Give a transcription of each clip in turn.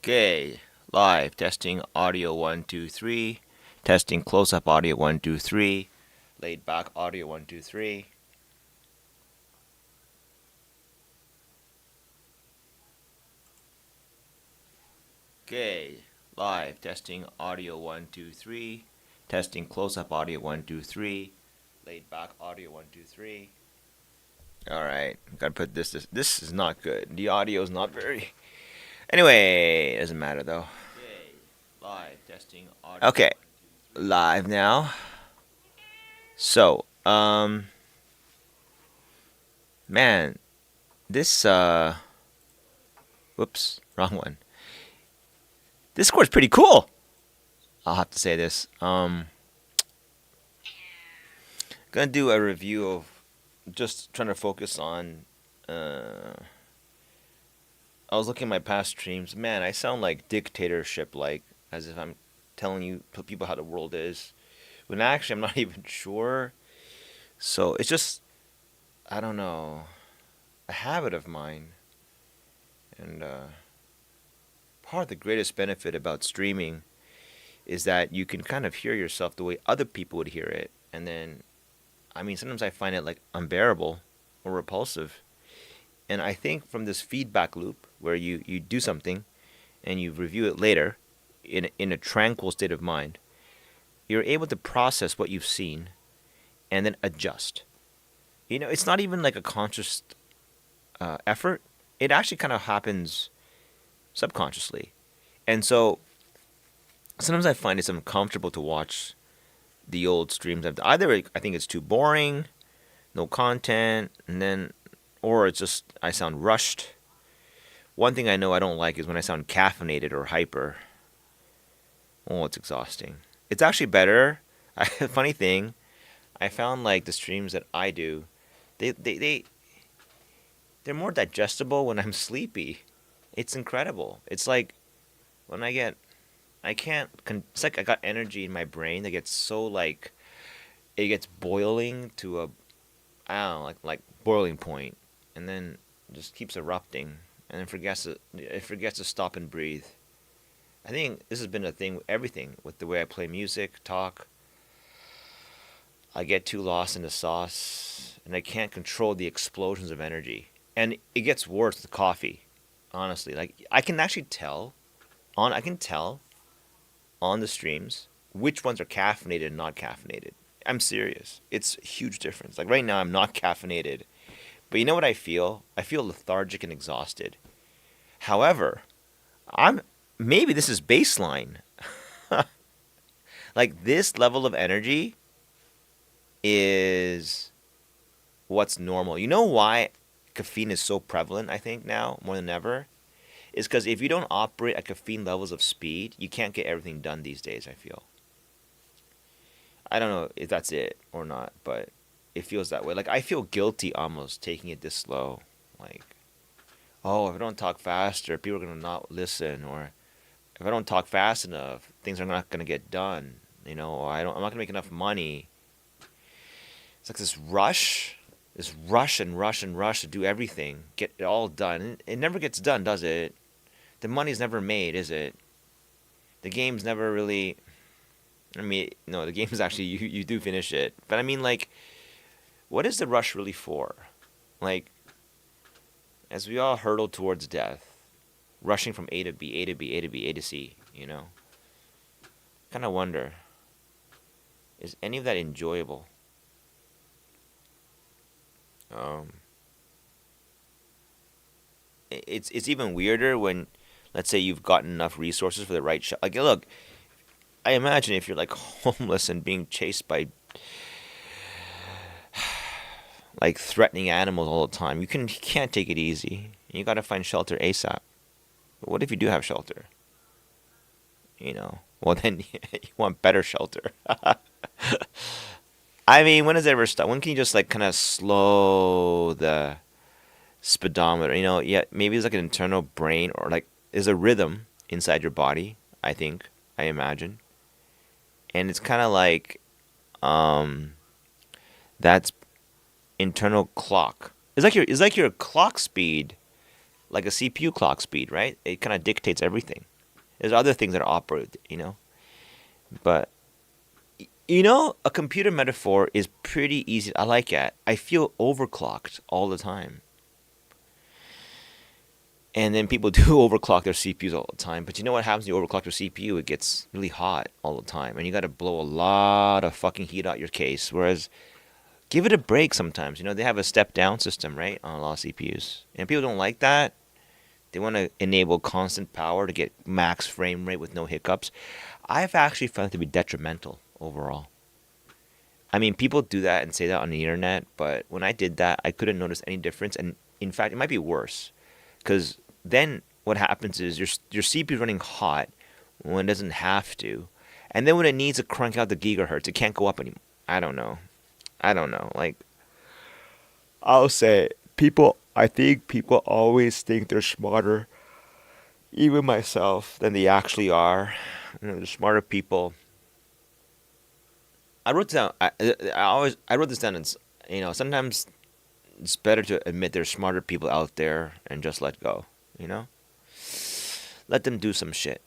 Okay, live testing audio 1 2 3, testing close up audio 1 2 3, laid back audio 1 2 3. Okay, live testing audio 1 2 3, testing close up audio 1 2 3, laid back audio 1 2 3. All right, gotta put this is not good. The audio is not very. Anyway, it doesn't matter though. Okay, live testing audio. Okay, live now. So, man, this whoops, wrong one. This score's pretty cool. I'll have to say this. Gonna do a review of just trying to focus on. I was looking at my past streams. Man, I sound like dictatorship, like as if I'm telling you people how the world is, when actually I'm not even sure. So it's just I don't know, a habit of mine, and part of the greatest benefit about streaming is that you can kind of hear yourself the way other people would hear it, and then I mean sometimes I find it like unbearable or repulsive. And I think from this feedback loop where you do something and you review it later in a tranquil state of mind, you're able to process what you've seen and then adjust. It's not even like a conscious effort. It actually kind of happens subconsciously. And so sometimes I find it's uncomfortable to watch the old streams. Either I think it's too boring, no content, and then, or it's just I sound rushed. One thing I know I don't like is when I sound caffeinated or hyper. Oh, it's exhausting. It's actually better. Funny thing, I found like the streams that I do, they're more digestible when I'm sleepy. It's incredible. It's like when I can't. It's like I got energy in my brain that gets so like it gets boiling to a I don't know like boiling point, and then just keeps erupting, and then it forgets to stop and breathe. I think this has been a thing with everything with the way I play music, talk. I get too lost in the sauce, and I can't control the explosions of energy. And it gets worse with coffee. Honestly, like I can tell on the streams which ones are caffeinated and not caffeinated. I'm serious. It's a huge difference. Like right now, I'm not caffeinated, but you know what I feel? I feel lethargic and exhausted. However, I'm maybe this is baseline. Like this level of energy is what's normal. You know why caffeine is so prevalent, I think, now more than ever? Is because if you don't operate at caffeine levels of speed, you can't get everything done these days, I feel. I don't know if that's it or not, but it feels that way. Like, I feel guilty almost taking it this slow. Like, oh, if I don't talk faster, people are going to not listen. Or if I don't talk fast enough, things are not going to get done. Or I'm not going to make enough money. It's like this rush and rush and rush to do everything, get it all done. It never gets done, does it? The money's never made, is it? The game's never really. I mean, no, the game is actually you do finish it, but I mean, like, what is the rush really for? Like, as we all hurtle towards death, rushing from A to B, A to B, A to B, A to C, kind of wonder, is any of that enjoyable? Um, it's even weirder when, let's say, you've gotten enough resources for the right shot. Like, look, I imagine if you're like homeless and being chased by like threatening animals all the time, you can't take it easy. You got to find shelter ASAP. But what if you do have shelter? Well then you want better shelter. I mean, when does it ever stop? When can you just like kind of slow the speedometer? Yeah, maybe it's like an internal brain or like there's a rhythm inside your body. I imagine, and it's kind of like um, that's internal clock. It's like your clock speed, like a CPU clock speed, right? It kind of dictates everything. There's other things that operate, but a computer metaphor is pretty easy. I like it. I feel overclocked all the time. And then people do overclock their CPUs all the time. But you know what happens when you overclock your CPU? It gets really hot all the time. And you got to blow a lot of fucking heat out your case. Whereas, give it a break sometimes. They have a step down system, right? On a lot of CPUs. And people don't like that. They want to enable constant power to get max frame rate with no hiccups. I've actually found it to be detrimental overall. I mean, people do that and say that on the internet, but when I did that, I couldn't notice any difference. And in fact, it might be worse. Because then what happens is your CPU is running hot when it doesn't have to. And then when it needs to crank out the gigahertz, it can't go up anymore. I don't know. Like, I'll say, I think people always think they're smarter, even myself, than they actually are. The smarter people. I wrote down. I wrote this down. And sometimes it's better to admit there's smarter people out there and just let go. Let them do some shit.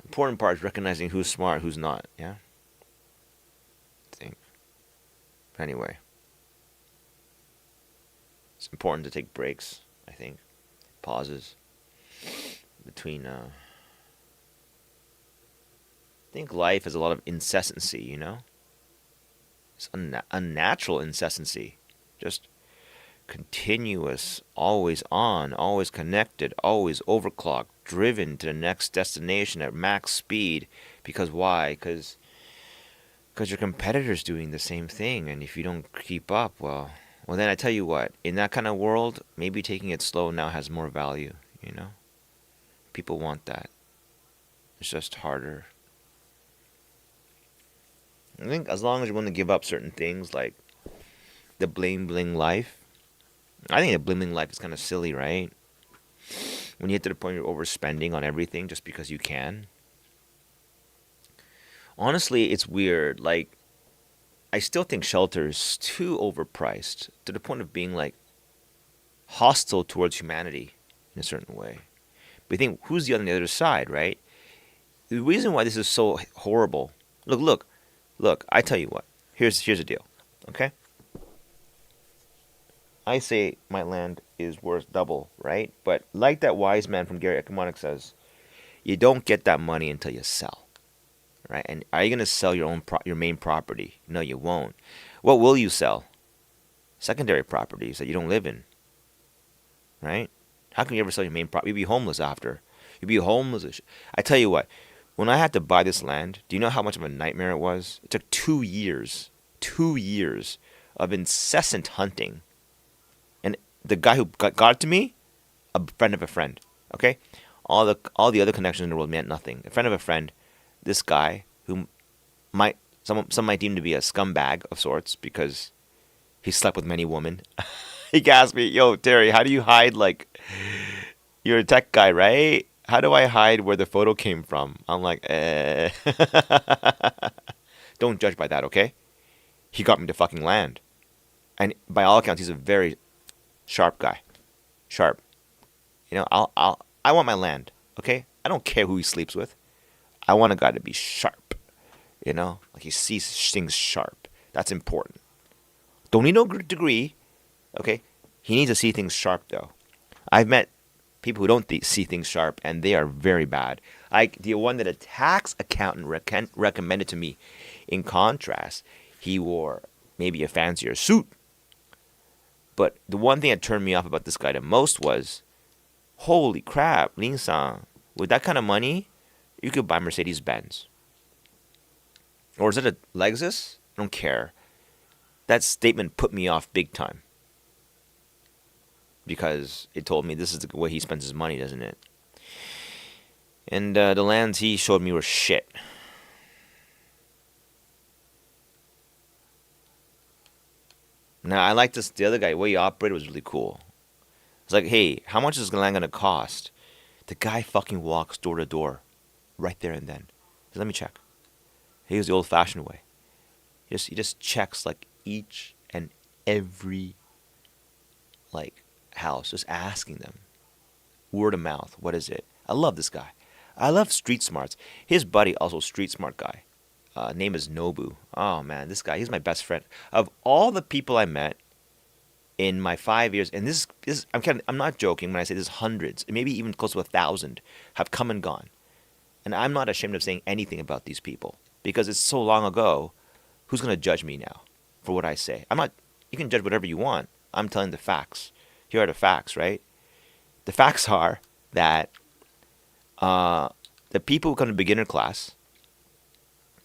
Important part is recognizing who's smart, who's not. Yeah. I think. Anyway, it's important to take breaks. I think pauses between. I think life has a lot of incessancy. It's unnatural incessancy. Just continuous, always on, always connected, always overclocked, driven to the next destination at max speed. Because why? Because your competitor's doing the same thing, and if you don't keep up, well, then I tell you what, in that kind of world, maybe taking it slow now has more value. People want that. It's just harder. I think as long as you want to give up certain things like the bling bling life. I think the bling bling life is kind of silly, right? When you get to the point you're overspending on everything just because you can. Honestly, it's weird. Like, I still think shelter is too overpriced to the point of being like hostile towards humanity in a certain way. But you think, who's on the other side, right? The reason why this is so horrible. Look. I tell you what. Here's the deal. Okay. I say my land is worth double, right? But like that wise man from Gary Economics says, you don't get that money until you sell, right? And are you gonna sell your main property? No, you won't. What will you sell? Secondary properties that you don't live in, right? How can you ever sell your main property? You'd be homeless after. You'd be homeless. I tell you what, when I had to buy this land, do you know how much of a nightmare it was? It took 2 years, 2 years of incessant hunting. And the guy who got it to me, a friend of a friend. Okay, all the other connections in the world meant nothing. A friend of a friend, this guy who some might deem to be a scumbag of sorts because he slept with many women. He asked me, "Yo, Terry, how do you hide like you're a tech guy, right? How do I hide where the photo came from?" I'm like, Don't judge by that, okay? He got me the fucking land, and by all accounts, he's a very sharp guy. Sharp. I want my land, okay? I don't care who he sleeps with. I want a guy to be sharp, like he sees things sharp. That's important. Don't need no degree, okay? He needs to see things sharp, though. I've met people who don't see things sharp, and they are very bad. Like the one that a tax accountant recommended to me. In contrast, he wore maybe a fancier suit. But the one thing that turned me off about this guy the most was, holy crap, Lin-san, with that kind of money, you could buy Mercedes-Benz. Or is it a Lexus? I don't care. That statement put me off big time. Because it told me this is the way he spends his money, doesn't it? And the lands he showed me were shit. Now, I like this. The other guy, the way he operated was really cool. It's like, hey, how much is the land going to cost? The guy fucking walks door to door right there and then. He said, let me check. He was the old-fashioned way. He just checks like each and every like house, just asking them. Word of mouth. What is it? I love this guy. I love street smarts. His buddy, also street smart guy. Name is Nobu. Oh man, this guy, he's my best friend. Of all the people I met in my 5 years, and I'm not joking when I say this, hundreds, maybe even close to 1,000 have come and gone. And I'm not ashamed of saying anything about these people because it's so long ago. Who's gonna judge me now for what I say? I'm not. You can judge whatever you want. I'm telling the facts. Here are the facts, right? The facts are that the people who come to beginner class,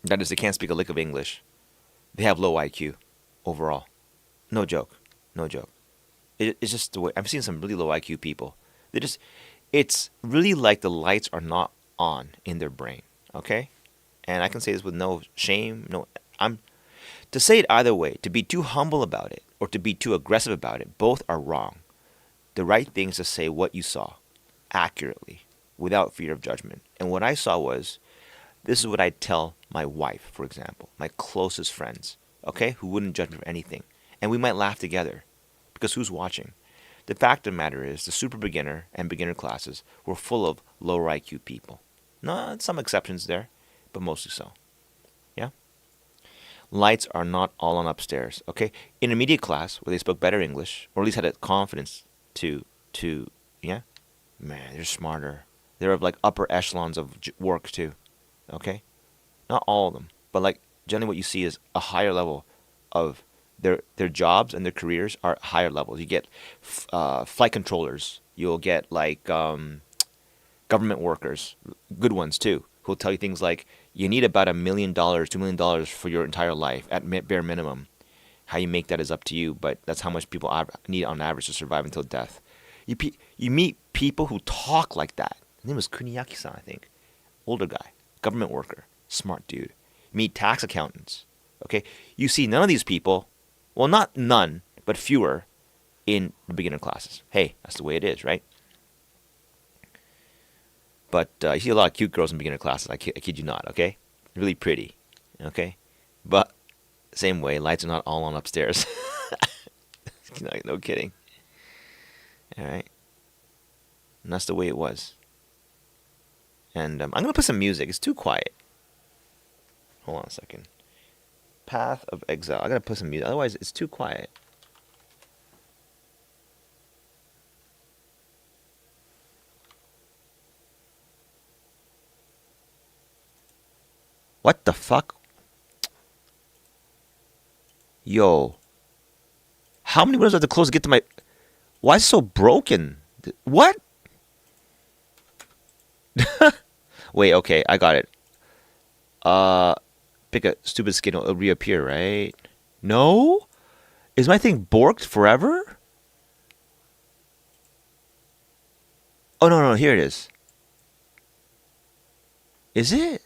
that is, they can't speak a lick of English, they have low IQ overall. No joke. No joke. It's just the way I've seen some really low IQ people. They just, it's really like the lights are not on in their brain. Okay, and I can say this with no shame. No, I'm to say it either way. To be too humble about it or to be too aggressive about it, both are wrong. The right thing is to say what you saw accurately, without fear of judgment. And what I saw was, this is what I'd tell my wife, for example, my closest friends, okay, who wouldn't judge me for anything. And we might laugh together because who's watching? The fact of the matter is, the super beginner and beginner classes were full of lower IQ people. Not some exceptions there, but mostly so. Yeah? Lights are not all on upstairs, okay? Intermediate class, where they spoke better English, or at least had a confidence to, yeah? Man, they're smarter. They're of like upper echelons of work too, okay? Not all of them, but like generally what you see is a higher level of their jobs and their careers are higher levels. You get flight controllers. You'll get like government workers, good ones too, who'll tell you things like you need about $1 million, $2 million for your entire life at bare minimum. How you make that is up to you, but that's how much people need on average to survive until death. You meet people who talk like that. His name was Kuniaki-san, I think. Older guy, government worker, smart dude. You meet tax accountants. Okay, you see none of these people. Well, not none, but fewer in the beginner classes. Hey, that's the way it is, right? But you see a lot of cute girls in beginner classes. I kid you not, okay? Really pretty, okay? But same way, lights are not all on upstairs. No kidding. All right? And that's the way it was. And I'm going to put some music. It's too quiet. Hold on a second. Path of Exile. I got to put some music. Otherwise, it's too quiet. What the fuck? Yo. How many windows do I have to close to get to my... Why is it so broken? What? Wait, okay, I got it. Pick a stupid skin, it'll reappear, right? No? Is my thing borked forever? Oh, no, here it is. Is it?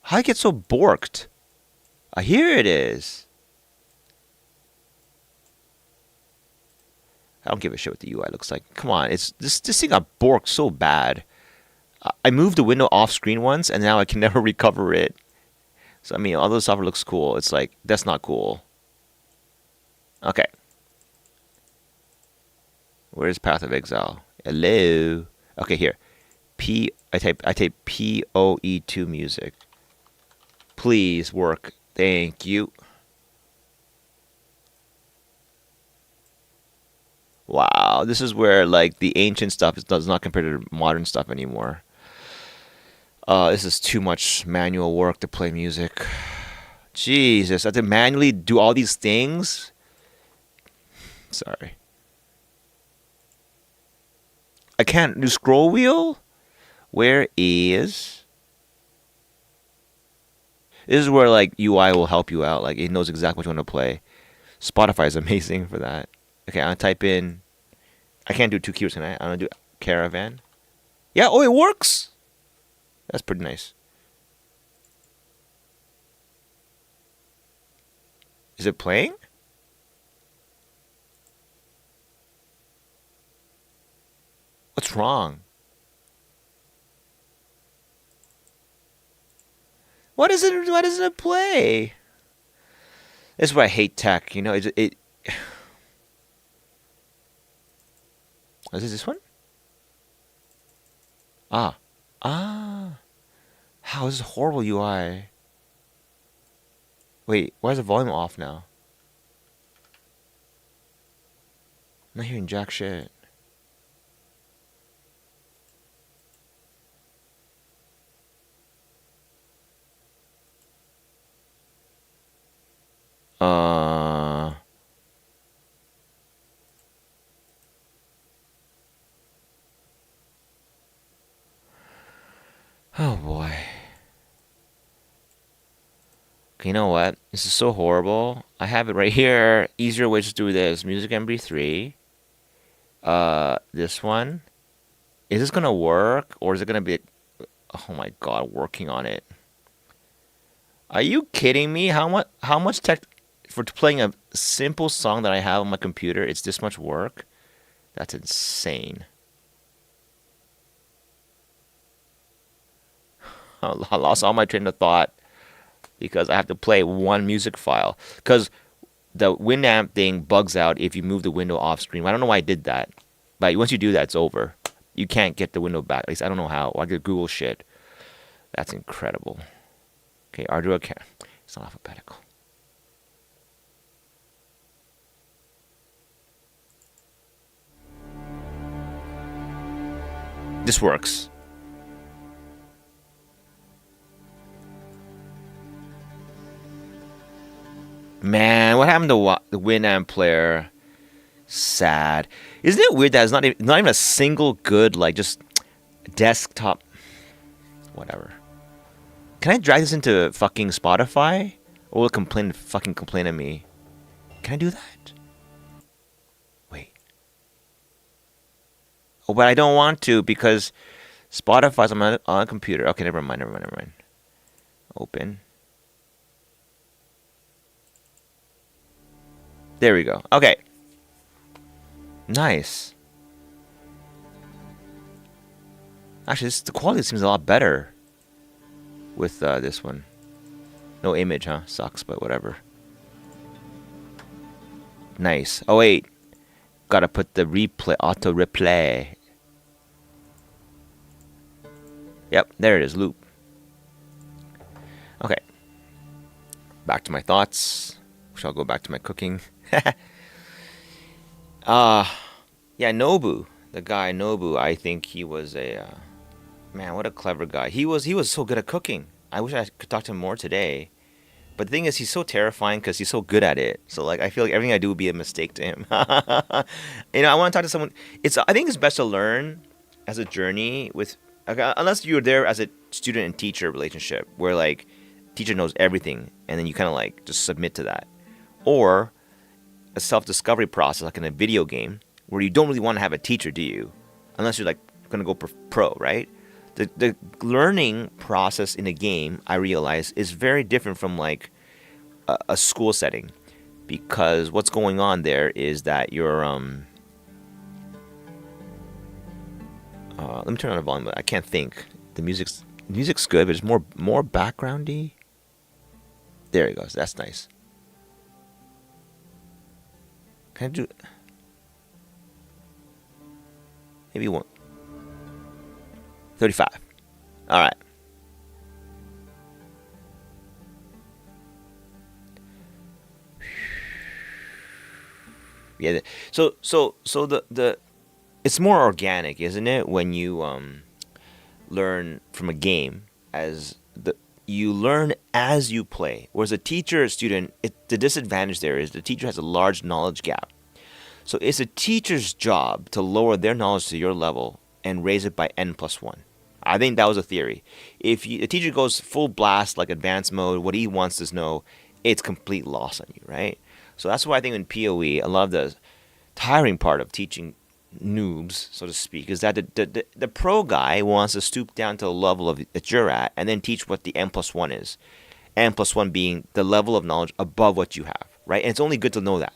How I get so borked? Here it is. I don't give a shit what the UI looks like. Come on, it's this thing got borked so bad. I moved the window off screen once, and now I can never recover it. So, I mean, although the software looks cool, it's like, that's not cool. Okay. Where's Path of Exile? Hello? Okay, here. I type POE2 music. Please work. Thank you. Wow, this is where, like, the ancient stuff does not compare to modern stuff anymore. This is too much manual work to play music. Jesus, I have to manually do all these things? Sorry. I can't do scroll wheel? Where is... This is where, like, UI will help you out. Like, it knows exactly what you want to play. Spotify is amazing for that. Okay, I'm going to type in... I can't do two keywords, can I? I'm going to do caravan. Yeah, oh, it works! That's pretty nice. Is it playing? What's wrong? Why doesn't it play? This is why I hate tech, you know, Is it this one? Ah. Ah. How is this horrible UI? Wait, why is the volume off now? I'm not hearing jack shit. Uh. Oh boy. Okay, you know what? This is so horrible. I have it right here. Easier way to do this. Music MP3. This one. Is this gonna work, or is it gonna be? Oh my god, working on it. Are you kidding me? How much tech for playing a simple song that I have on my computer? It's this much work. That's insane. I lost all my train of thought because I have to play one music file. Because the Winamp thing bugs out if you move the window off screen. I don't know why I did that, but once you do that, it's over. You can't get the window back. At least I don't know how. I did Google shit. That's incredible. Okay, Arduino can. It's not alphabetical. This works. Man, what happened to the Winamp player? Sad. Isn't it weird that it's not even a single good like just desktop whatever. Can I drag this into fucking Spotify? Or will it fucking complain at me? Can I do that? Wait. Oh, but I don't want to because Spotify's on a computer. Okay, never mind. Open. There we go. Okay. Nice. Actually, the quality seems a lot better with this one. No image, huh? Sucks, but whatever. Nice. Oh, wait. Gotta put the auto replay. Yep, there it is, loop. Okay. Back to my thoughts. Shall go back to my cooking. Yeah, Nobu, the guy Nobu. I think he was a man. What a clever guy. He was so good at cooking. I wish I could talk to him more today. But the thing is, he's so terrifying because he's so good at it. So like, I feel like everything I do would be a mistake to him. I want to talk to someone. I think it's best to learn as a journey with, unless you're there as a student and teacher relationship, where like, teacher knows everything, and then you kind of like just submit to that, or a self-discovery process like in a video game where you don't really want to have a teacher, do you? Unless you're like gonna go pro, right? The learning process in a game, I realize, is very different from like a school setting, because what's going on there is that you're let me turn on the volume, but I can't think. The music's good, but it's more backgroundy. There it goes. That's nice. Can I do maybe one 35? All right. Yeah. So the it's more organic, isn't it? When you learn from a game, as you learn as you play. Whereas a teacher or student, the disadvantage there is the teacher has a large knowledge gap. So it's a teacher's job to lower their knowledge to your level and raise it by n+1. I think that was a theory. If a teacher goes full blast, like advanced mode, what he wants to know, it's complete loss on you, right? So that's why I think in PoE, a lot of the tiring part of teaching noobs, so to speak, is that the pro guy wants to stoop down to the level that you're at and then teach what the n+1 is. N+1 being the level of knowledge above what you have, right? And it's only good to know that.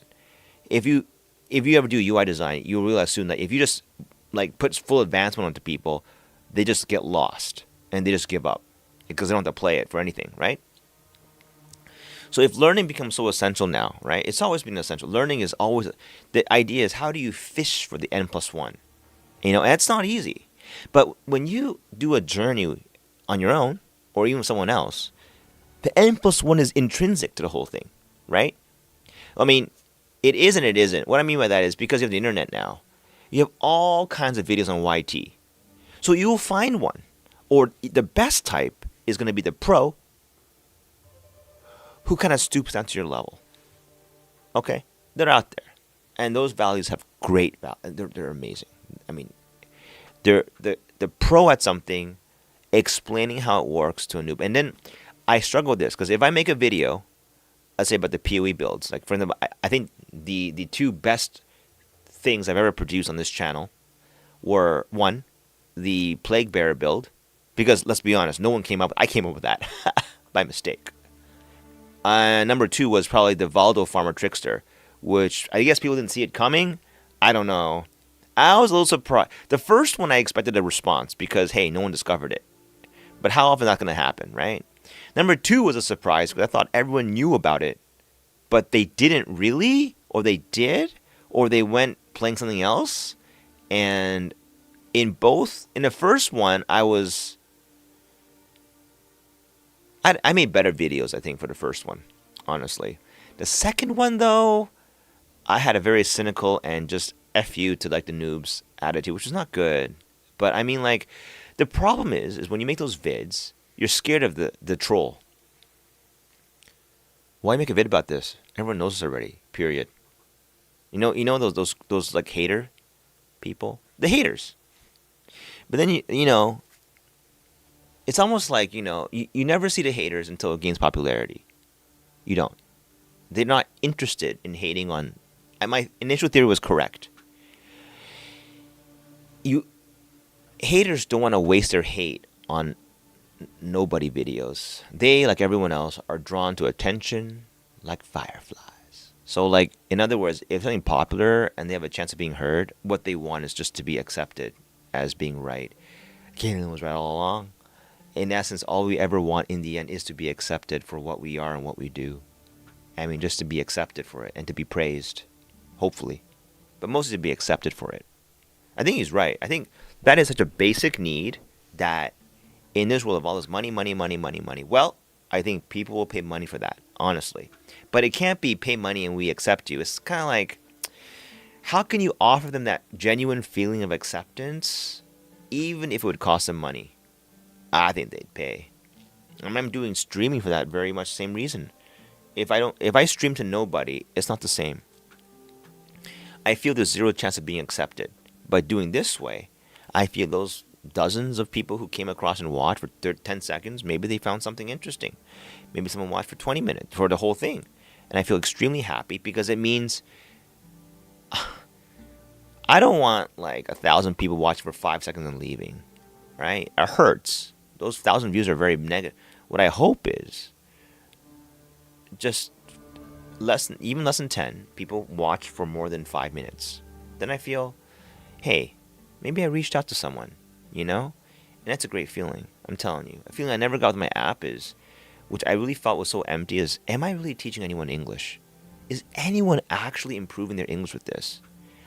If you ever do UI design, you'll realize soon that if you just like put full advancement onto people, they just get lost and they just give up because they don't have to play it for anything, right? So if learning becomes so essential now, right? It's always been essential. Learning is always, the idea is how do you fish for the n+1? And it's not easy. But when you do a journey on your own, or even someone else, the N+1 is intrinsic to the whole thing, right? I mean, it is and it isn't. What I mean by that is because you have the internet now, you have all kinds of videos on YT. So you'll find one. Or the best type is going to be the pro who kind of stoops down to your level. Okay? They're out there. And those values have great value. They're amazing. I mean, they're the pro at something, explaining how it works to a noob. And then I struggle with this because if I make a video, let's say about the PoE builds, like for example, I think the two best things I've ever produced on this channel were, one, the Plague Bearer build, because let's be honest, no one came up. I came up with that by mistake. Number two was probably the Valdo Farmer Trickster, which I guess people didn't see it coming. I don't know. I was a little surprised. The first one I expected a response because, hey, no one discovered it. But how often that's going to happen, right? Number two was a surprise because I thought everyone knew about it, but they didn't really, or they did, or they went playing something else. And in the first one, I made better videos, I think, for the first one, honestly. The second one, though, I had a very cynical and just F you to like the noobs attitude, which is not good. But I mean, like, the problem is when you make those vids, you're scared of the troll. Why make a vid about this? Everyone knows this already. Period. You know those like hater people, the haters. But then you know, it's almost like you never see the haters until it gains popularity. You don't. They're not interested in hating on. My initial theory was correct. Haters don't want to waste their hate on nobody videos. They, like everyone else, are drawn to attention like fireflies. So, like, in other words, if something popular and they have a chance of being heard, what they want is just to be accepted as being right. Kaylin was right all along. In essence, all we ever want in the end is to be accepted for what we are and what we do. I mean, just to be accepted for it and to be praised, hopefully. But mostly to be accepted for it. I think he's right. I think that is such a basic need that in this world of all this money, well, I think people will pay money for that, honestly. But it can't be pay money and we accept you. It's kind of like, how can you offer them that genuine feeling of acceptance, even if it would cost them money? I think they'd pay. And I'm doing streaming for that very much same reason. If I stream to nobody, it's not the same. I feel there's zero chance of being accepted. But doing this way, I feel those dozens of people who came across and watched for 10 seconds, maybe they found something interesting. Maybe someone watched for 20 minutes, for the whole thing. And I feel extremely happy because it means I don't want like 1,000 people watching for 5 seconds and leaving, right? It hurts. Those 1,000 views are very negative. What I hope is just even less than 10 people watch for more than 5 minutes. Then I feel, hey, maybe I reached out to someone, you know? And that's a great feeling, I'm telling you. A feeling I never got with my app is, which I really felt was so empty, is, am I really teaching anyone English? Is anyone actually improving their English with this?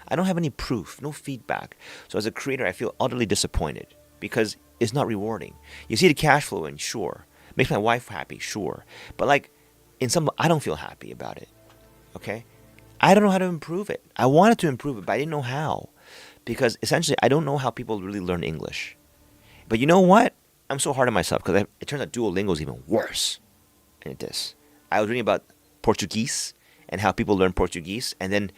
I don't have any proof, no feedback. So as a creator, I feel utterly disappointed because it's not rewarding. You see the cash flow in, sure. Makes my wife happy, sure. But like, I don't feel happy about it, okay? I don't know how to improve it. I wanted to improve it, but I didn't know how. Because essentially, I don't know how people really learn English. But you know what? I'm so hard on myself because it turns out Duolingo is even worse than this. I was reading about Portuguese and how people learn Portuguese, and then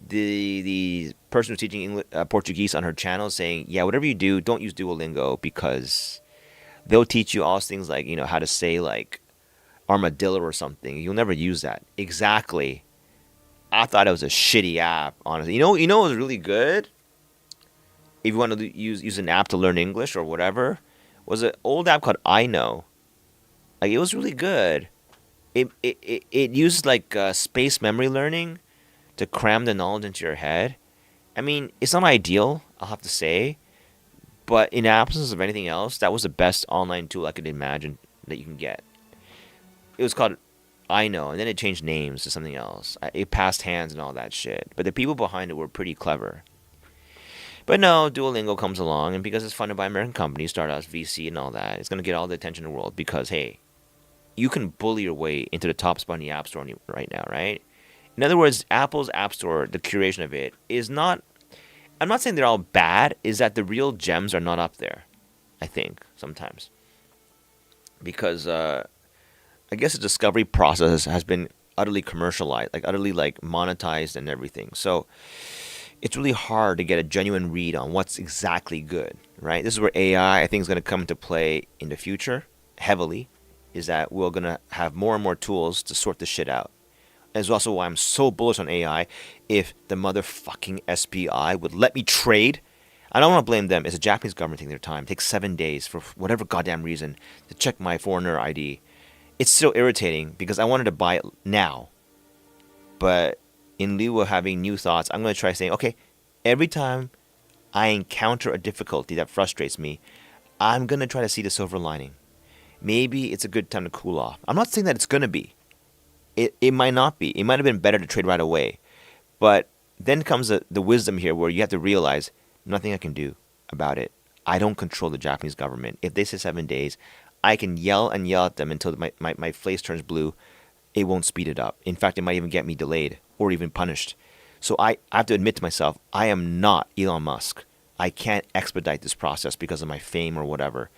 the person who's teaching Portuguese on her channel is saying, yeah, whatever you do, don't use Duolingo because they'll teach you all these things like, how to say like armadillo or something. You'll never use that. Exactly. I thought it was a shitty app, honestly. You know what was really good? If you want to use an app to learn English or whatever, was an old app called I Know. Like, it was really good. It used like space memory learning to cram the knowledge into your head. I mean, it's not ideal, I'll have to say, but in absence of anything else, that was the best online tool I could imagine that you can get. It was called I Know, and then it changed names to something else. It passed hands and all that shit, but the people behind it were pretty clever. But no, Duolingo comes along, and because it's funded by American companies, startups, VC, and all that, it's going to get all the attention in the world because, hey, you can bully your way into the top spot in the App Store right now, right? In other words, Apple's App Store, the curation of it, is not. I'm not saying they're all bad, is that the real gems are not up there, I think, sometimes. Because I guess the discovery process has been utterly commercialized, like utterly like monetized and everything. So it's really hard to get a genuine read on what's exactly good, right? This is where AI, I think, is going to come into play in the future heavily. Is that we're going to have more and more tools to sort this shit out. That's also why I'm so bullish on AI. If the motherfucking SPI would let me trade, I don't want to blame them. It's a Japanese government taking their time. It takes 7 days for whatever goddamn reason to check my foreigner ID. It's so irritating because I wanted to buy it now. But in lieu of having new thoughts, I'm going to try saying, okay, every time I encounter a difficulty that frustrates me, I'm going to try to see the silver lining. Maybe it's a good time to cool off. I'm not saying that it's going to be. It might not be. It might have been better to trade right away. But then comes the wisdom here where you have to realize nothing I can do about it. I don't control the Japanese government. If they say 7 days, I can yell and yell at them until my face turns blue. It won't speed it up. In fact, it might even get me delayed or even punished. So I have to admit to myself, I am not Elon Musk. I can't expedite this process because of my fame or whatever.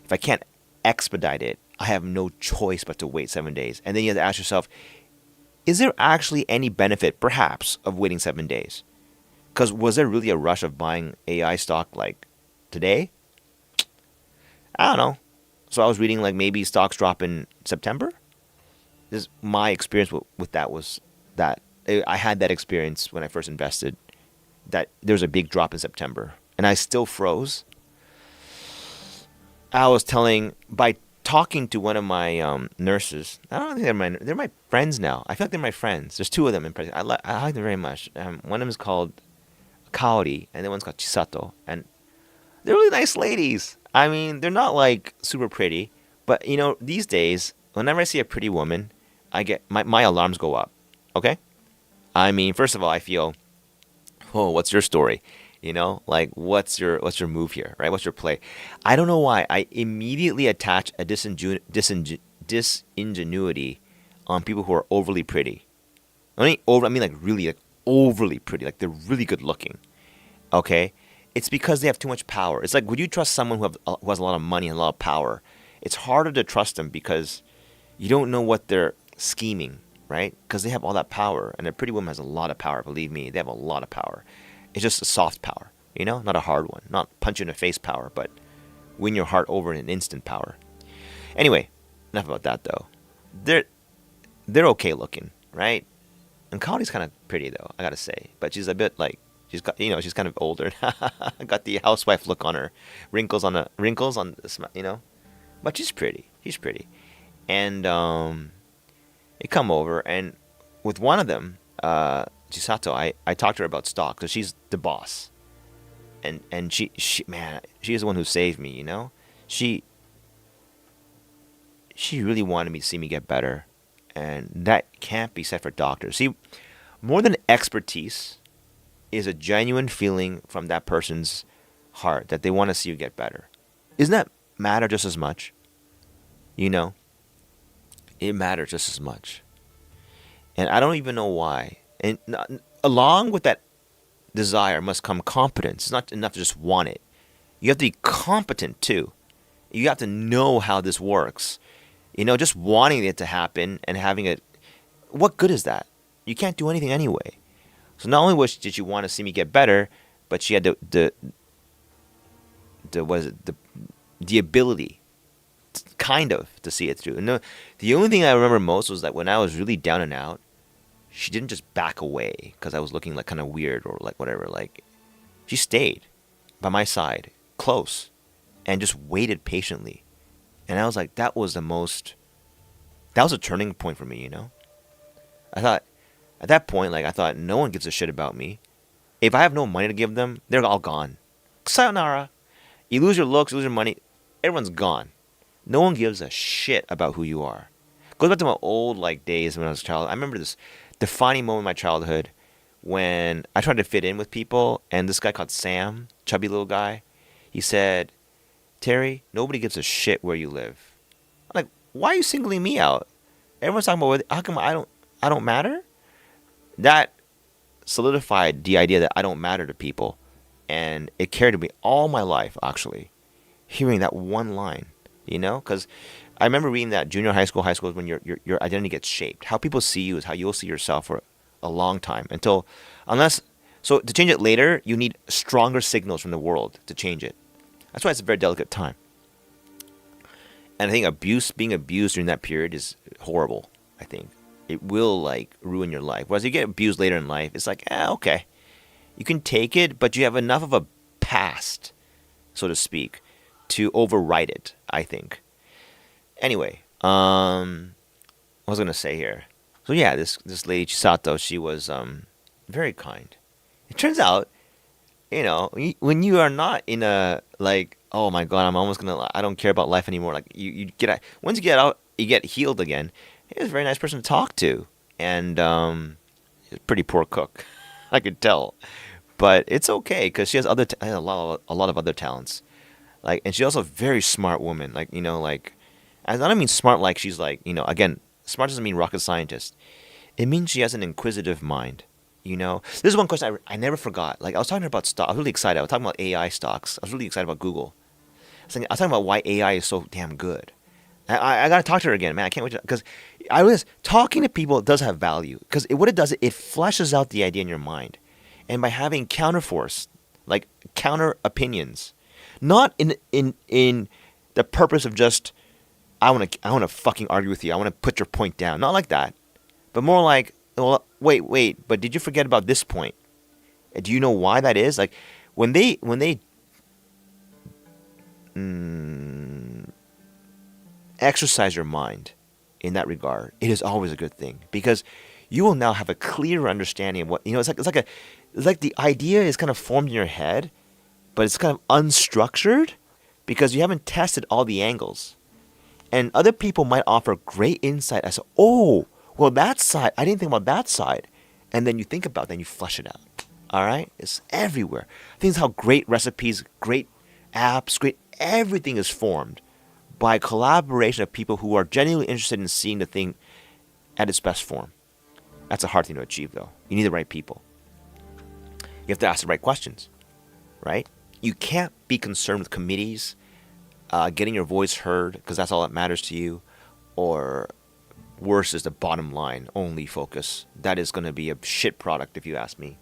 If I can't expedite it, I have no choice but to wait 7 days. And then you have to ask yourself, is there actually any benefit, perhaps, of waiting 7 days? Because was there really a rush of buying AI stock like today? I don't know. So I was reading like maybe stocks drop in September. This my experience with that was that I had that experience when I first invested. That there was a big drop in September, and I still froze. I was telling by talking to one of my nurses. I don't think they're my friends now. I feel like they're my friends. There's two of them in prison. I like them very much. One of them is called Kaori, and the one's called Chisato, and they're really nice ladies. I mean, they're not like super pretty, but you know, these days, whenever I see a pretty woman, I get my alarms go up. Okay? I mean, first of all, I feel, oh, what's your story? You know, like what's your move here, right? What's your play? I don't know why. I immediately attach a disingenuity on people who are overly pretty. I mean like really like overly pretty, like they're really good looking. Okay? It's because they have too much power. It's like, would you trust someone who has a lot of money and a lot of power? It's harder to trust them because you don't know what they're scheming, right? Because they have all that power, and a pretty woman has a lot of power. Believe me, they have a lot of power. It's just a soft power, you know, not a hard one, not punch you in the face power, but win your heart over in an instant power. Anyway, enough about that though. They're they're okay looking, right? And Cody's kind of pretty though, I gotta say, but she's a bit like she's got she's kind of older. Got the housewife look on her, wrinkles on you know, but she's pretty. She's pretty, and they come over, and with one of them, Chisato, I talked to her about stock because she's the boss, and she man, she is the one who saved me. You know, she she really wanted me to see me get better, and that can't be said for doctors. See, more than expertise is a genuine feeling from that person's heart that they want to see you get better. Isn't that matter just as much? You know, it matters just as much, and I don't even know why. And along with that desire must come competence. It's not enough to just want it. You have to be competent too. You have to know how this works. You know, just wanting it to happen and having it, what good is that? You can't do anything anyway. So not only did she want to see me get better, but she had the what is it the ability, kind of, to see it through. And the only thing I remember most was that when I was really down and out, she didn't just back away because I was looking like kind of weird or like whatever. Like, she stayed by my side, close, and just waited patiently. And I was like, that was a turning point for me, you know? I thought, at that point, like, I thought, no one gives a shit about me. If I have no money to give them, they're all gone. Sayonara. You lose your looks, you lose your money, everyone's gone. No one gives a shit about who you are. Goes back to my old, like, days when I was a child. I remember this defining moment in my childhood when I tried to fit in with people, and this guy called Sam, chubby little guy, he said, Terry, nobody gives a shit where you live. I'm like, why are you singling me out? Everyone's talking about how come I don't matter? That solidified the idea that I don't matter to people, and it carried me all my life actually. Hearing that one line, because I remember reading that junior high school is when your identity gets shaped. How people see you is how you'll see yourself for a long time unless so to change it later, you need stronger signals from the world to change it. That's why it's a very delicate time. And I think being abused during that period is horrible. I think it will like ruin your life. Whereas you get abused later in life, it's like, okay, you can take it, but you have enough of a past, so to speak, to overwrite it, I think. Anyway, what was I gonna say here? So yeah, this lady Chisato, she was very kind. It turns out, when you are not in a like, oh my god, I don't care about life anymore. Like you get out, once you get out, you get healed again. He was a very nice person to talk to, and he's a pretty poor cook, I could tell, but it's okay because she has a lot of other talents. Like, and she's also a very smart woman. Like, like, I don't mean smart like she's like, again, smart doesn't mean rocket scientist. It means she has an inquisitive mind. This is one question I never forgot. Like, I was talking about stock. I was really excited. I was talking about AI stocks. I was really excited about Google. I was talking about why AI is so damn good. I got to talk to her again, man. I can't wait because I realize talking to people does have value because what it does, it fleshes out the idea in your mind. And by having counterforce, like counter opinions, not in the purpose of just I want to fucking argue with you. I want to put your point down. Not like that, but more like, well, wait, but did you forget about this point? Do you know why that is? Like when they exercise your mind in that regard, it is always a good thing because you will now have a clearer understanding of what It's like the idea is kind of formed in your head, but it's kind of unstructured because you haven't tested all the angles. And other people might offer great insight as, oh, well, that side, I didn't think about that side. And then you think about it, then you flesh it out. All right? It's everywhere. I think it's how great recipes, great apps, everything is formed by collaboration of people who are genuinely interested in seeing the thing at its best form. That's a hard thing to achieve, though. You need the right people. You have to ask the right questions, right? You can't be concerned with committees, getting your voice heard, because that's all that matters to you, or worse is the bottom line, only focus. That is going to be a shit product if you ask me.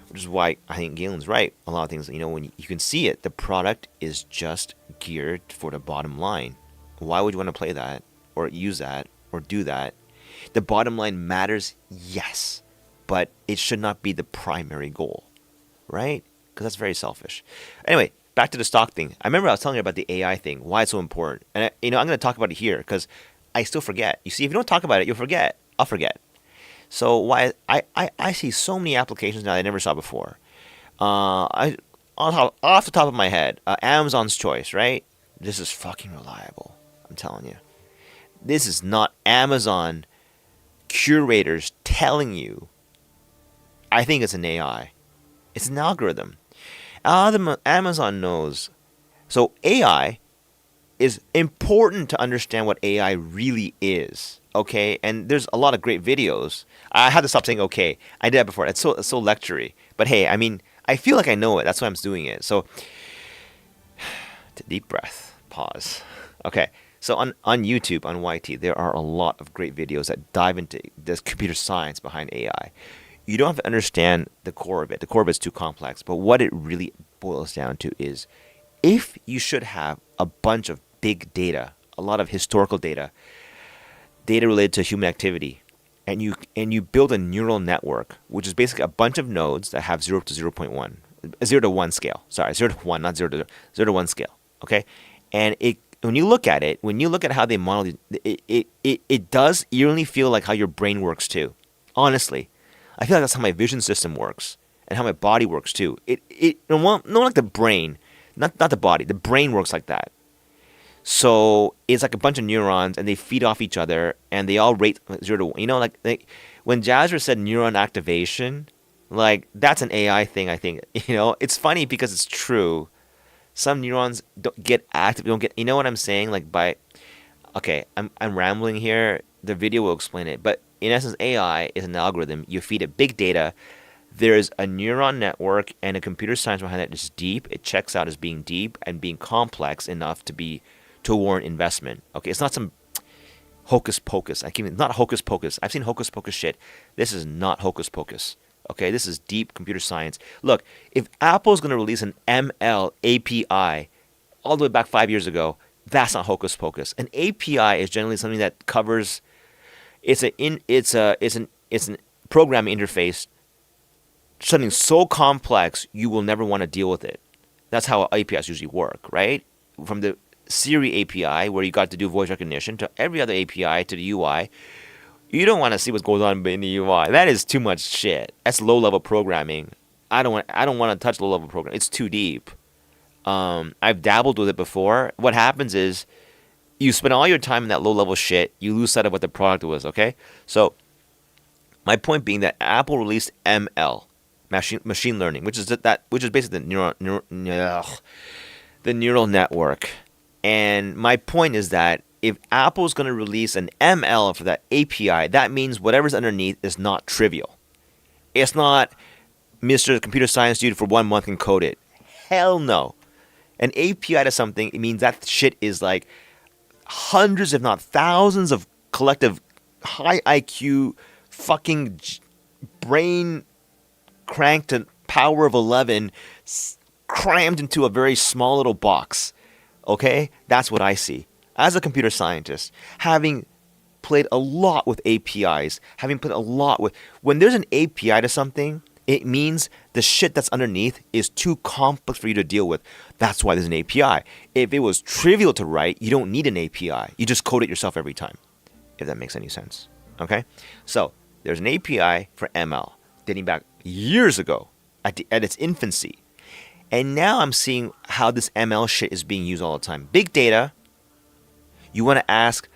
Which is why I think Galen's right. A lot of things, when you can see it, the product is just geared for the bottom line. Why would you want to play that, or use that, or do that? The bottom line matters, yes, but it should not be the primary goal, right? Because that's very selfish. Anyway, back to the stock thing. I remember I was telling you about the AI thing, why it's so important. And, I'm going to talk about it here because I still forget. You see, if you don't talk about it, you'll forget. I'll forget. So why I see so many applications now that I never saw before. Off the top of my head, Amazon's Choice, right? This is fucking reliable. I'm telling you. This is not Amazon curators telling you. I think it's an AI. It's an algorithm. Amazon knows. So AI is important to understand what AI really is. Okay, and there's a lot of great videos. I had to stop saying okay. I did that before. It's so lectury. But hey, I mean, I feel like I know it. That's why I'm doing it. So, deep breath. Pause. Okay. So on YouTube, on YT, there are a lot of great videos that dive into the computer science behind AI. You don't have to understand the core of it. The core of it is too complex. But what it really boils down to is if you should have a bunch of big data, a lot of historical data related to human activity, and you build a neural network, which is basically a bunch of nodes that have 0 to 0.1, 0 to 1 scale. Sorry, 0 to 1, not 0 to 1 scale. Okay? And when you look at how they model it does eerily feel like how your brain works too. Honestly. I feel like that's how my vision system works and how my body works too. Not like the brain, not the body. The brain works like that. So it's like a bunch of neurons and they feed off each other and they all rate 0 to 1. Like when Jasper said neuron activation, Like that's an AI thing, I think. It's funny because it's true. Some neurons don't get active, don't get, you know what I'm saying? Like by okay, I'm rambling here. The video will explain it. But in essence, AI is an algorithm. You feed it big data. There's a neuron network and a computer science behind it is deep. It checks out as being deep and being complex enough to warrant investment. Okay, it's not some hocus pocus. I can't even, not hocus pocus. I've seen hocus pocus shit. This is not hocus pocus. Okay, this is deep computer science. Look, if Apple's going to release an ML API all the way back 5 years ago, that's not hocus pocus. An API is generally something that covers. It's an programming interface. Something so complex you will never want to deal with it. That's how APIs usually work, right? From the Siri API, where you got to do voice recognition, to every other API, to the UI, you don't want to see what goes on in the UI. That is too much shit. That's low level programming. I don't want to touch low level programming. It's too deep. I've dabbled with it before. What happens is you spend all your time in that low level shit. You lose sight of what the product was. Okay, so my point being that Apple released ML, machine learning, which is basically the neural network. And my point is that if Apple's going to release an ML for that API, that means whatever's underneath is not trivial. It's not Mr. Computer Science dude for 1 month can code it. Hell no. An API to something, it means that shit is like hundreds, if not thousands, of collective high IQ fucking brain cranked to power of 11 crammed into a very small little box. Okay? That's what I see. As a computer scientist, having played a lot with APIs, having played a lot with... When there's an API to something, it means the shit that's underneath is too complex for you to deal with. That's why there's an API. If it was trivial to write, you don't need an API. You just code it yourself every time, if that makes any sense. Okay? So, there's an API for ML dating back years ago at its infancy. And now I'm seeing how this ML shit is being used all the time. Big data, you want to ask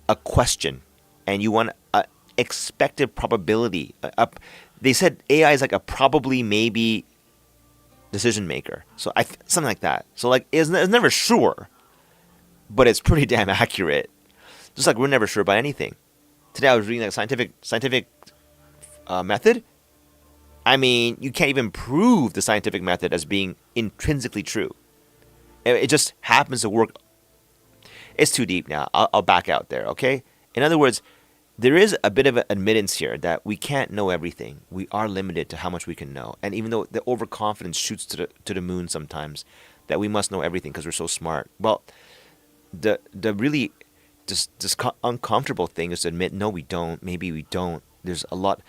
a question and you want an expected probability. They said AI is like a probably maybe decision maker. So something like that. So like it's never sure, but it's pretty damn accurate. Just like we're never sure about anything. Today I was reading like a scientific method. I mean, you can't even prove the scientific method as being intrinsically true. It just happens to work. It's too deep now. I'll back out there, okay? In other words, there is a bit of an admittance here that we can't know everything. We are limited to how much we can know. And even though the overconfidence shoots to the moon sometimes, that we must know everything because we're so smart. Well, the really just uncomfortable thing is to admit, no, we don't. Maybe we don't. There's a lot.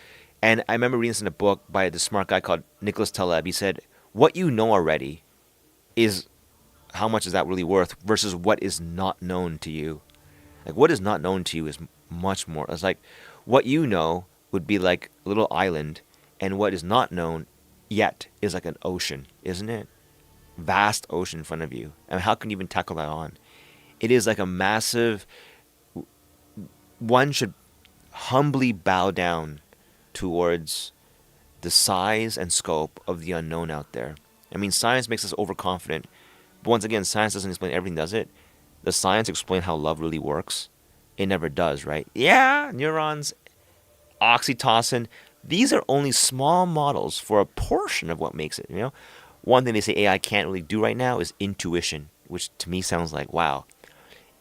And I remember reading this in a book by this smart guy called Nicholas Taleb. He said, what you know already is how much is that really worth versus what is not known to you. Like what is not known to you is much more. It's like what you know would be like a little island, and what is not known yet is like an ocean, isn't it? Vast ocean in front of you. And how can you even tackle that on? It is like a massive... One should humbly bow down towards the size and scope of the unknown out there. I mean, science makes us overconfident, but once again, science doesn't explain everything, does it? Does science explain how love really works? It never does, right? Yeah, neurons, oxytocin, these are only small models for a portion of what makes it, One thing they say AI can't really do right now is intuition, which to me sounds like, wow.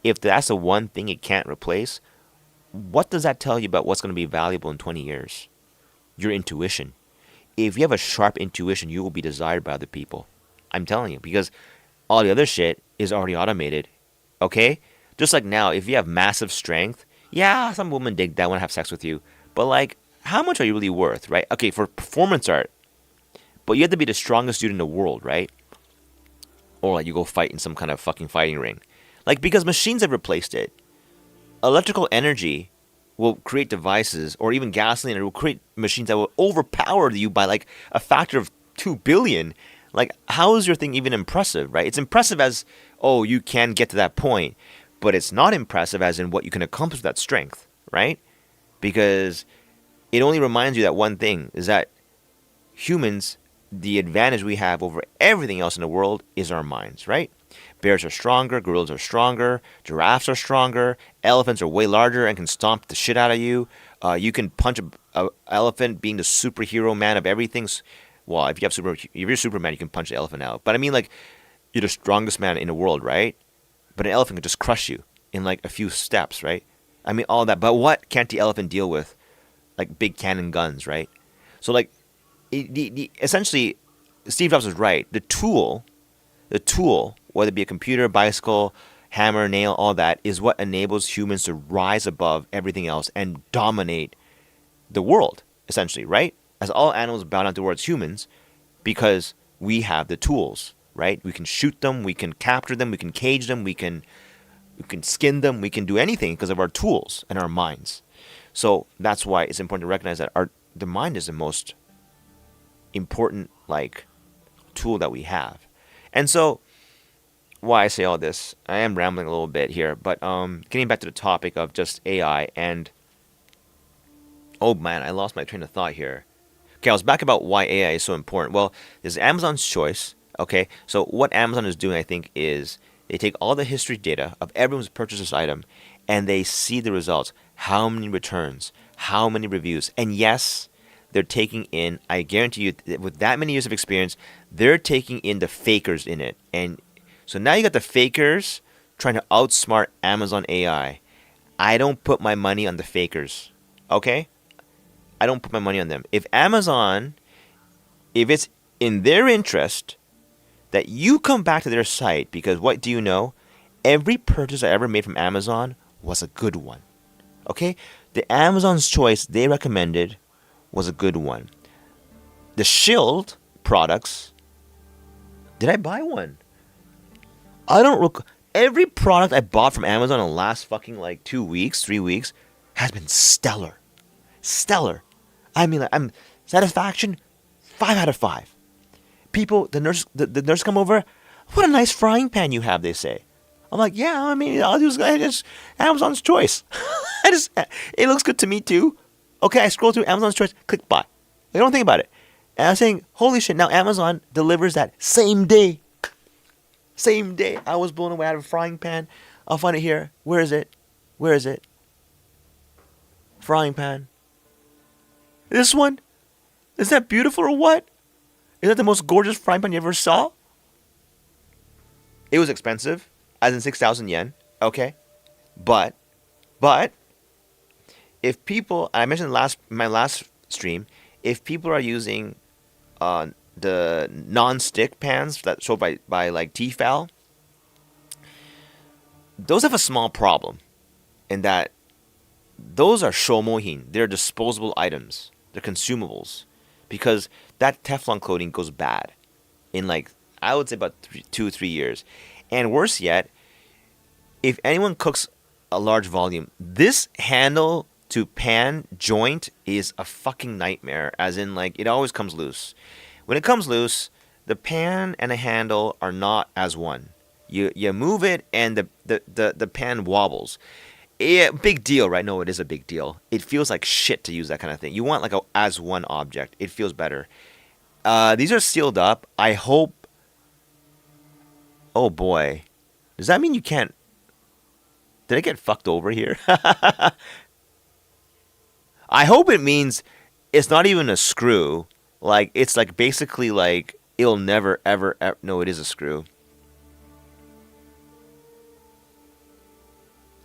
If that's the one thing it can't replace, what does that tell you about what's going to be valuable in 20 years? Your intuition. If you have a sharp intuition, you will be desired by other people. I'm telling you, because all the other shit is already automated. Okay? Just like now, if you have massive strength, yeah, some women dig that, want to have sex with you. But like, how much are you really worth, right? Okay, for performance art. But you have to be the strongest dude in the world, right? Or like you go fight in some kind of fucking fighting ring. Like, because machines have replaced it. Electrical energy will create devices, or even gasoline, or will create machines that will overpower you by like a factor of 2 billion. Like, how is your thing even impressive, right? It's impressive as, oh, you can get to that point, but it's not impressive as in what you can accomplish with that strength, right? Because it only reminds you that one thing is that humans, the advantage we have over everything else in the world is our minds, right? Bears are stronger, gorillas are stronger, giraffes are stronger, elephants are way larger and can stomp the shit out of you. You can punch a elephant, being the superhero man of everything. Well, if you're Superman, you can punch the elephant out. But I mean, like, you're the strongest man in the world, right? But an elephant can just crush you in like a few steps, right? I mean, all that. But what can't the elephant deal with? Like big cannon guns, right? So like, essentially, Steve Jobs was right. The tool, whether it be a computer, bicycle, hammer, nail, all that, is what enables humans to rise above everything else and dominate the world, essentially, right? As all animals bow down towards humans, because we have the tools, right? We can shoot them, we can capture them, we can cage them, we can skin them, we can do anything because of our tools and our minds. So that's why it's important to recognize that the mind is the most important like tool that we have. And so why I say all this, I am rambling a little bit here, but getting back to the topic of just AI and oh man, I lost my train of thought here. Okay, I was back about why AI is so important. Well, there's Amazon's choice. Okay, so what Amazon is doing, I think, is they take all the history data of everyone who's purchased this item, and they see the results. How many returns? How many reviews? And yes, they're taking in. I guarantee you, with that many years of experience, they're taking in the fakers in it. And so now you got the fakers trying to outsmart Amazon AI. I don't put my money on the fakers. Okay? I don't put my money on them. If it's in their interest that you come back to their site, because what do you know? Every purchase I ever made from Amazon was a good one. Okay? The Amazon's choice they recommended was a good one. The Shield products, did I buy one? I don't look. Every product I bought from Amazon in the last fucking like 2 weeks, 3 weeks, has been stellar. Stellar. I mean, like, I'm satisfaction 5 out of 5. People, the nurse come over. What a nice frying pan you have, they say. I'm like, yeah. I mean, I just Amazon's choice. It looks good to me too. Okay, I scroll through Amazon's choice, click buy. I don't think about it. And I'm saying, holy shit! Now Amazon delivers that same day. Same day. I was blown away. I have a frying pan. I'll find it here. Where is it? Where is it? Frying pan. This one? Is that beautiful or what? Is that the most gorgeous frying pan you ever saw? It was expensive, as in 6,000 yen. Okay, but if people, I mentioned my last stream, if people are using the non-stick pans that sold by like Tefal, those have a small problem in that those are shomohin. They're disposable items. They're consumables because that Teflon coating goes bad in like, I would say about 2 or 3 years. And worse yet, if anyone cooks a large volume, this handle to pan joint is a fucking nightmare, as in like it always comes loose. When it comes loose, the pan and the handle are not as one. You move it and the pan wobbles. Yeah, big deal, right? No, it is a big deal. It feels like shit to use that kind of thing. You want like a as one object. It feels better. These are sealed up. I hope. Oh boy, does that mean you can't? Did I get fucked over here? I hope it means it's not even a screw. Like it's like basically like it'll never ever. No, it is a screw.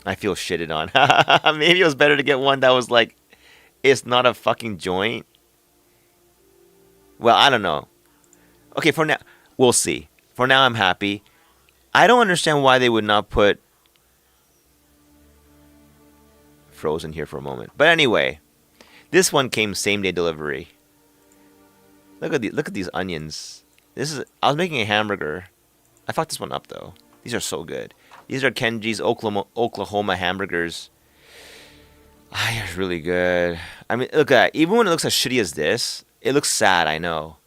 I feel shitted on. Maybe it was better to get one that was like, it's not a fucking joint. Well, I don't know. Okay, for now, we'll see. For now, I'm happy. I don't understand why they would not put Frozen here for a moment. But anyway, this one came same day delivery. Look at these onions. I was making a hamburger. I fucked this one up though. These are so good. These are Kenji's Oklahoma hamburgers. It's really good. I mean, look at that. Even when it looks as shitty as this, it looks sad, I know.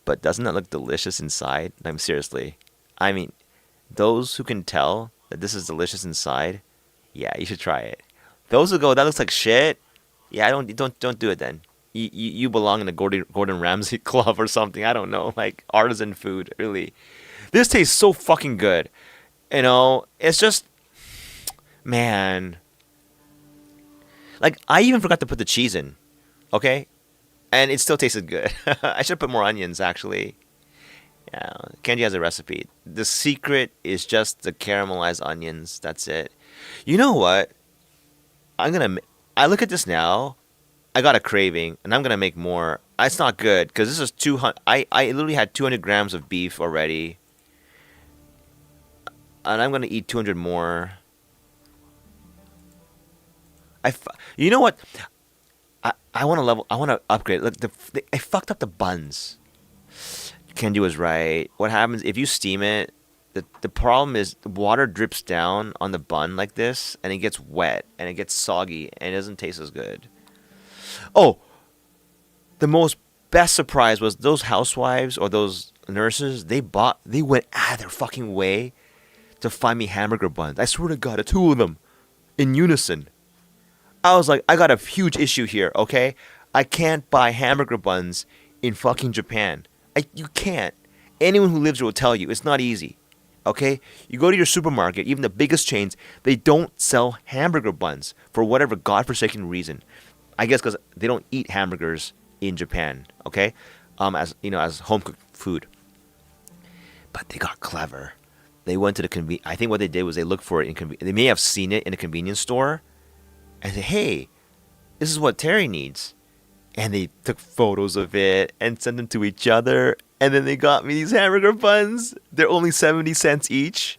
But doesn't that look delicious inside? I'm seriously. I mean, those who can tell that this is delicious inside, yeah, you should try it. Those who go, that looks like shit. Yeah, don't do it then. You belong in the Gordon Ramsay club or something. I don't know, like artisan food. Really, this tastes so fucking good. You know, it's just man. Like I even forgot to put the cheese in. Okay, and it still tasted good. I should put more onions actually. Yeah, Kenji has a recipe. The secret is just the caramelized onions. That's it. You know what? I'm gonna. I look at this now. I got a craving, and I'm gonna make more. It's not good because this is 200. I literally had 200 grams of beef already, and I'm gonna eat 200 more. You know what? I want to level. I want to upgrade. Look, I fucked up the buns. Kenji was right. What happens if you steam it? The problem is the water drips down on the bun like this, and it gets wet, and it gets soggy, and it doesn't taste as good. Oh, the most best surprise was those housewives or those nurses. They went out of their fucking way to find me hamburger buns. I swear to God, the two of them in unison. I was like, I got a huge issue here. Okay, I can't buy hamburger buns in fucking Japan. You can't. Anyone who lives here will tell you it's not easy. Okay, you go to your supermarket, even the biggest chains, they don't sell hamburger buns for whatever godforsaken reason. I guess because they don't eat hamburgers in Japan. Okay, as you know, as home cooked food. But they got clever. They went to the I think what they did was they looked for it in they may have seen it in a convenience store, and said, "Hey, this is what Terry needs." And they took photos of it and sent them to each other. And then they got me these hamburger buns. They're only 70 cents each.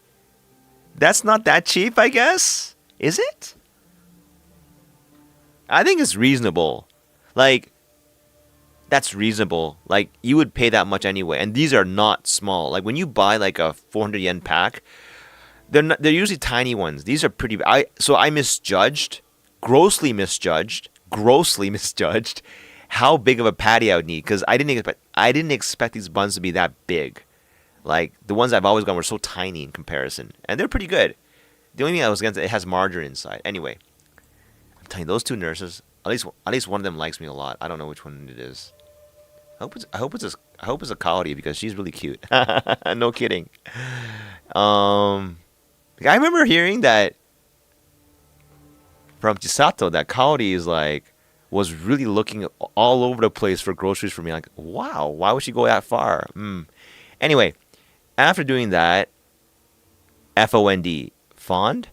That's not that cheap, I guess. Is it? I think it's reasonable. Like, that's reasonable. Like, you would pay that much anyway. And these are not small. Like, when you buy like a 400 yen pack, they're usually tiny ones. These are pretty. So I misjudged, grossly misjudged how big of a patty I would need because I didn't expect these buns to be that big. Like the ones I've always gotten were so tiny in comparison, and they're pretty good. The only thing I was against it has margarine inside. Anyway, I'm telling you, those two nurses, at least one of them likes me a lot. I don't know which one it is. I hope it's a Kaori because she's really cute. No kidding. I remember hearing that from Chisato that Kaori is like was really looking all over the place for groceries for me. Like, wow, why would she go that far? Anyway, after doing that, fond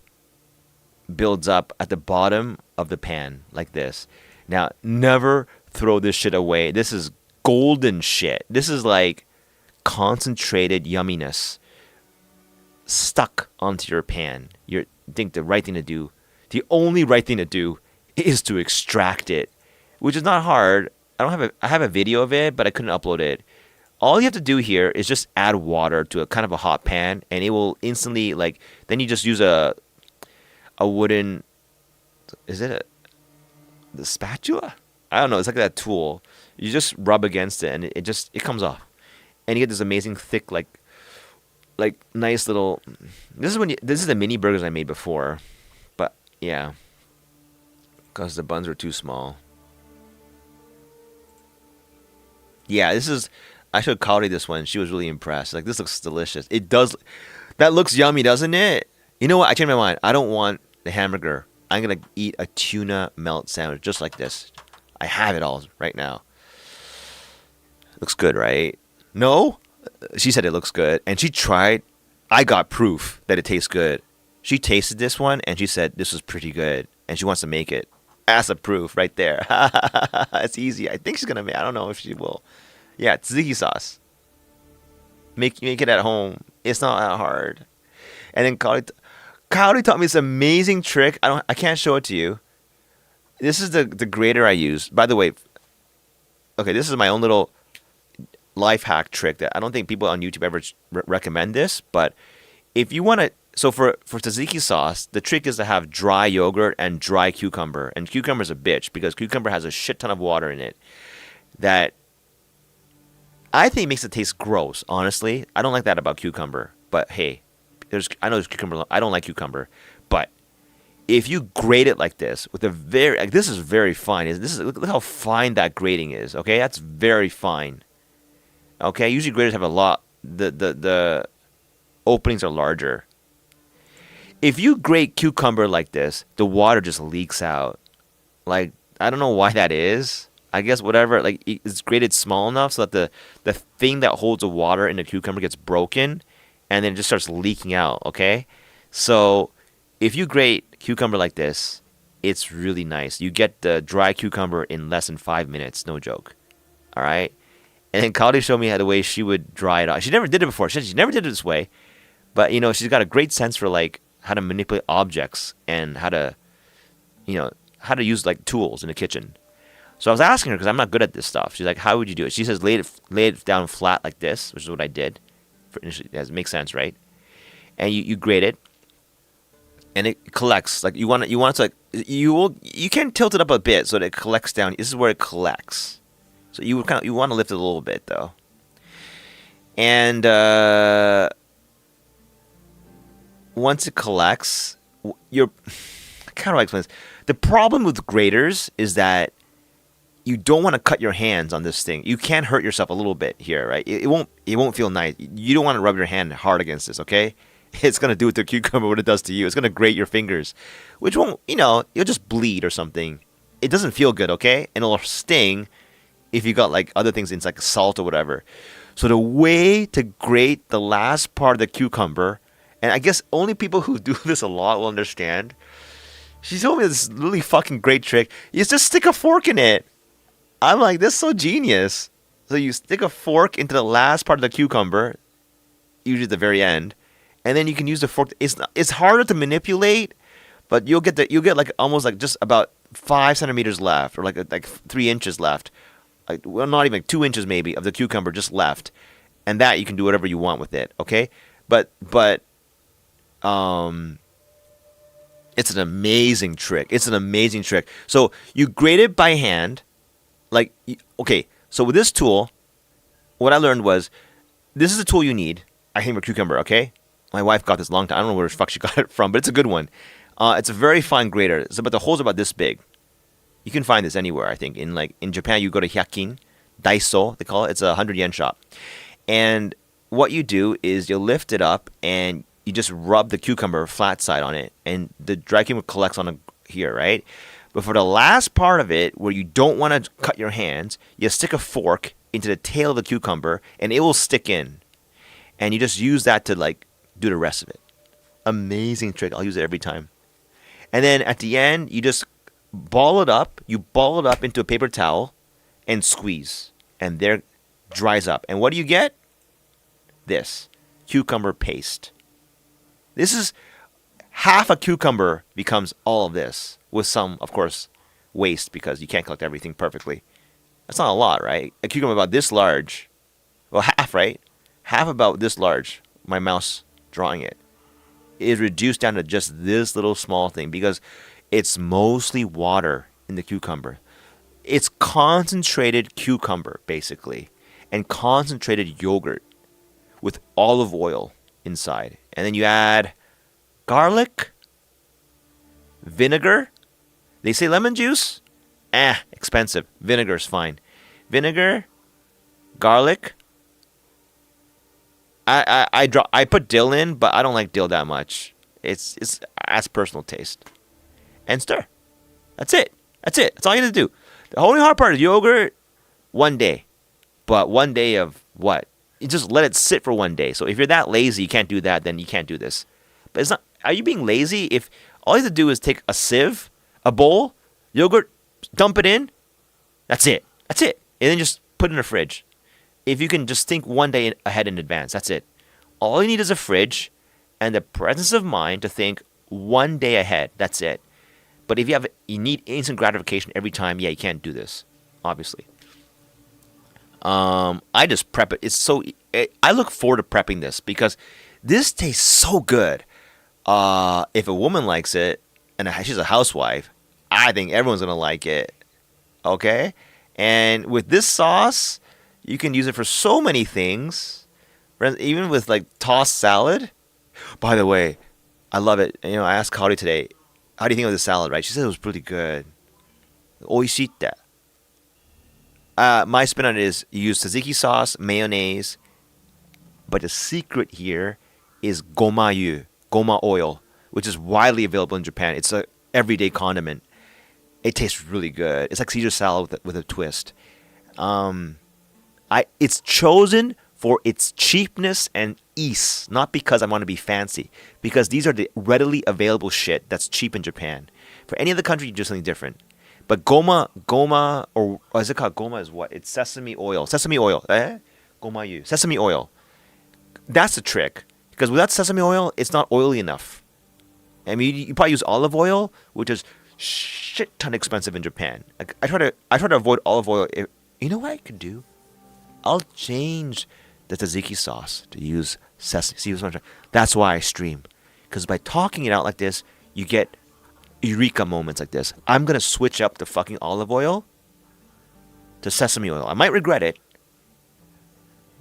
builds up at the bottom of the pan like this. Now, never throw this shit away. This is golden shit. This is like concentrated yumminess stuck onto your pan. You think the right thing to do, the only right thing to do is to extract it, which is not hard. I have a video of it, but I couldn't upload it. All you have to do here is just add water to a kind of a hot pan, and it will instantly then you just use a wooden, is it the spatula? I don't know. It's like that tool. You just rub against it, and it comes off, and you get this amazing thick nice little. This is the mini burgers I made before, but yeah. Because the buns were too small. Yeah, I showed Kaori this one. She was really impressed. Like, this looks delicious. It does. That looks yummy, doesn't it? You know what? I changed my mind. I don't want the hamburger. I'm going to eat a tuna melt sandwich just like this. I have it all right now. Looks good, right? No? She said it looks good. And she tried. I got proof that it tastes good. She tasted this one, and she said this was pretty good. And she wants to make it. As a proof right there. It's easy. I think she's going to make. I don't know if she will. Yeah, tzatziki sauce. Make it at home. It's not that hard. And then Kaori taught me this amazing trick. I can't show it to you. This is the grater I use. By the way, okay, this is my own little life hack trick that I don't think people on YouTube ever recommend this, but if you want to. So for tzatziki sauce, the trick is to have dry yogurt and dry cucumber. And cucumber's a bitch because cucumber has a shit ton of water in it that I think makes it taste gross, honestly. I don't like that about cucumber. But hey, I know there's cucumber. I don't like cucumber. But if you grate it like this with a very like, this is very fine. This is look how fine that grating is. Okay, that's very fine. Okay, usually graters have a lot. The openings are larger. If you grate cucumber like this, the water just leaks out. Like I don't know why that is. I guess whatever. Like it's grated small enough so that the thing that holds the water in the cucumber gets broken, and then it just starts leaking out. Okay, so if you grate cucumber like this, it's really nice. You get the dry cucumber in less than 5 minutes. No joke. All right. And then Kaori showed me how the way she would dry it off. She never did it before. She never did it this way, but she's got a great sense for like how to manipulate objects and how to, how to use like tools in the kitchen. So I was asking her because I'm not good at this stuff. She's like, "How would you do it?" She says, "Lay it down flat like this," which is what I did. It makes sense, right? And you grate it, and it collects. Like you want it to like you can tilt it up a bit so that it collects down. This is where it collects. So you want to lift it a little bit though. And once it collects, how do I explain this? The problem with graters is that you don't want to cut your hands on this thing. You can hurt yourself a little bit here, right? It won't feel nice. You don't want to rub your hand hard against this, okay? It's gonna do with the cucumber what it does to you. It's gonna grate your fingers, which won't, you'll just bleed or something. It doesn't feel good, okay? And it'll sting if you got like other things in like salt or whatever. So the way to grate the last part of the cucumber, and I guess only people who do this a lot will understand. She told me this really fucking great trick. You just stick a fork in it. I'm like, this is so genius. So you stick a fork into the last part of the cucumber, usually at the very end, and then you can use the fork. It's harder to manipulate, but you'll get like almost like just about 5 centimeters left, or like 3 inches left. Like, well, not even 2 inches maybe of the cucumber just left, and that you can do whatever you want with it. Okay, but it's an amazing trick. It's an amazing trick. So you grate it by hand, like okay. So with this tool, what I learned was this is the tool you need. I hammer cucumber. Okay, my wife got this long time. I don't know where the fuck she got it from, but it's a good one. It's a very fine grater. So, but the hole's about this big. You can find this anywhere, I think. In Japan, you go to Hyakin, Daiso, they call it. It's a 100 yen shop. And what you do is you lift it up and you just rub the cucumber flat side on it, and the dry cucumber collects on here, right? But for the last part of it, where you don't want to cut your hands, you stick a fork into the tail of the cucumber, and it will stick in. And you just use that to like do the rest of it. Amazing trick. I'll use it every time. And then at the end, you just ball it up. You ball it up into a paper towel and squeeze. And there dries up. And what do you get? This. Cucumber paste. This is half a cucumber becomes all of this. With some, of course, waste because you can't collect everything perfectly. That's not a lot, right? A cucumber about this large. Well, half, right? Half about this large. My mouse drawing it. Is reduced down to just this little small thing because it's mostly water in the cucumber. It's concentrated cucumber, basically, and concentrated yogurt with olive oil inside. And then you add garlic, vinegar. They say lemon juice? Expensive. Vinegar's fine. Vinegar, garlic. I put dill in, but I don't like dill that much. It's as personal taste. And stir. That's it. That's all you have to do. The only hard part is yogurt, 1 day. But 1 day of what? You just let it sit for 1 day. So if you're that lazy, you can't do that, then you can't do this. But it's not. Are you being lazy? If all you have to do is take a sieve, a bowl, yogurt, dump it in, that's it. And then just put it in the fridge. If you can just think 1 day ahead in advance, that's it. All you need is a fridge and the presence of mind to think 1 day ahead. That's it. But if you need instant gratification every time, yeah, you can't do this, obviously. I just prep it. I look forward to prepping this because this tastes so good. If a woman likes it and she's a housewife, I think everyone's gonna like it. Okay, and with this sauce, you can use it for so many things, even with like tossed salad. By the way, I love it. I asked Kaori today, how do you think of the salad, right? She said it was pretty good. Oishite. My spin on it is you use tzatziki sauce, mayonnaise, but the secret here is goma oil, which is widely available in Japan. It's a everyday condiment. It tastes really good. It's like Caesar salad with a twist. It's chosen for its cheapness and ease, not because I want to be fancy, because these are the readily available shit that's cheap in Japan. For any other country, you do something different. But goma, or is it called goma? Is what? It's sesame oil. Sesame oil. Goma yu. Sesame oil. That's the trick. Because without sesame oil, it's not oily enough. I mean, you probably use olive oil, which is shit ton expensive in Japan. Like, I try to avoid olive oil. You know what I could do? I'll change the tzatziki sauce to use sesame. See, that's why I stream. Because by talking it out like this, you get eureka moments like this. I'm gonna switch up the fucking olive oil to sesame oil. I might regret it,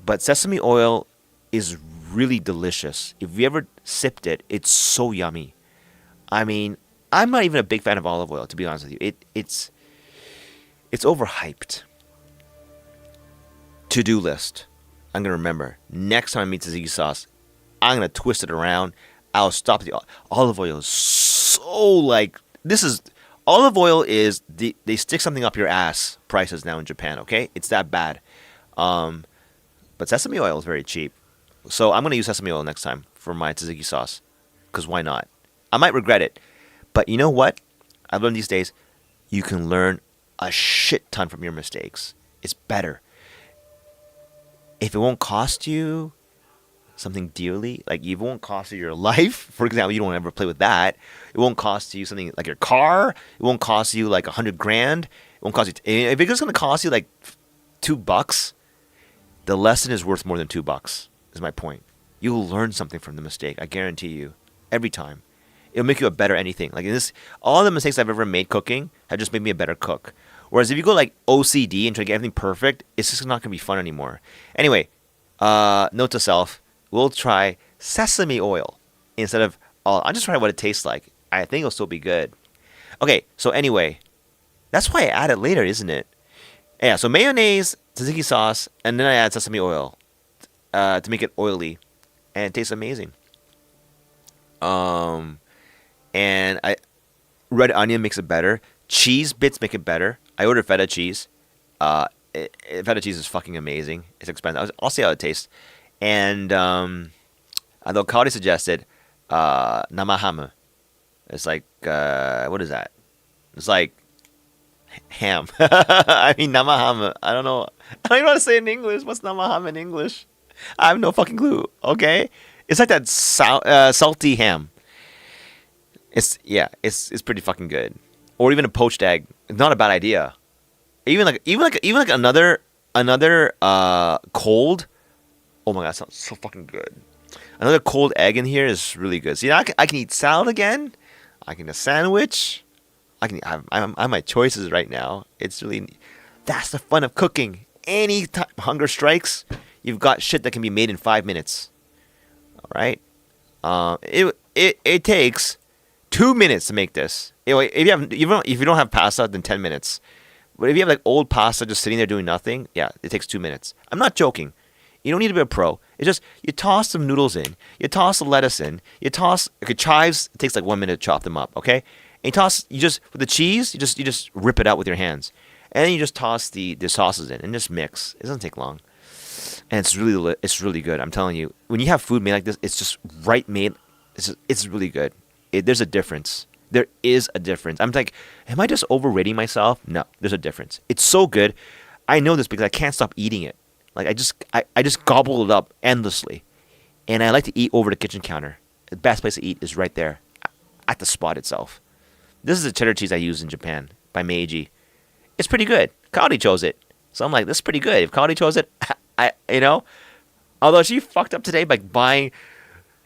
but sesame oil is really delicious. If you ever sipped it, it's so yummy. I mean, I'm not even a big fan of olive oil, to be honest with you. It's overhyped. To-do list. I'm gonna remember next time I meet tzatziki sauce, I'm gonna twist it around. I'll stop the olive oil. Is so like this is olive oil is they stick something up your ass prices now in Japan. Okay, it's that bad. But sesame oil is very cheap, so I'm gonna use sesame oil next time for my tzatziki sauce. Cause why not? I might regret it, but you know what? I've learned these days, you can learn a shit ton from your mistakes. It's better. If it won't cost you something dearly, like if it won't cost you your life, for example, you don't ever play with that. It won't cost you something like your car. It won't cost you like $100 grand. It won't cost you. If it's going to cost you like $2, the lesson is worth more than $2. Is my point. You'll learn something from the mistake. I guarantee you. Every time, it'll make you a better anything. Like in this, all the mistakes I've ever made cooking have just made me a better cook. Whereas if you go like OCD and try to get everything perfect, it's just not gonna be fun anymore. Anyway, note to self: we'll try sesame oil instead of. I'll just try what it tastes like. I think it'll still be good. Okay, so anyway, that's why I add it later, isn't it? Yeah. So mayonnaise, tzatziki sauce, and then I add sesame oil to make it oily, and it tastes amazing. And red onion makes it better. Cheese bits make it better. I ordered feta cheese. Feta cheese is fucking amazing. It's expensive. I'll see how it tastes. And although Kaori suggested namahamu, it's like what is that? It's like ham. I mean namahamu. I don't know. I don't even know how to say it in English. What's namahamu in English? I have no fucking clue. Okay, it's like that salty ham. It's pretty fucking good. Or even a poached egg. It's not a bad idea. Even like another cold. Oh my god, that sounds so fucking good. Another cold egg in here is really good. See, I can eat salad again. I can eat a sandwich. I have my choices right now. It's really that's the fun of cooking. Any time hunger strikes, you've got shit that can be made in 5 minutes. All right. It takes 2 minutes to make this. If you don't have pasta, then 10 minutes. But if you have like old pasta just sitting there doing nothing, yeah, it takes 2 minutes. I'm not joking. You don't need to be a pro. It's just you toss some noodles in, you toss the lettuce in, you toss chives. It takes like 1 minute to chop them up. Okay, and you just with the cheese, you just rip it out with your hands, and then you just toss the sauces in and just mix. It doesn't take long, and it's really good. I'm telling you, when you have food made like this, it's just right made. It's really good. There's a difference. There is a difference. I'm like, am I just overrating myself? No, there's a difference. It's so good. I know this because I can't stop eating it. Like I just gobble it up endlessly, and I like to eat over the kitchen counter. The best place to eat is right there, at the spot itself. This is the cheddar cheese I use in Japan by Meiji. It's pretty good. Kaori chose it, so I'm like, this is pretty good. If Kaori chose it, although she fucked up today by buying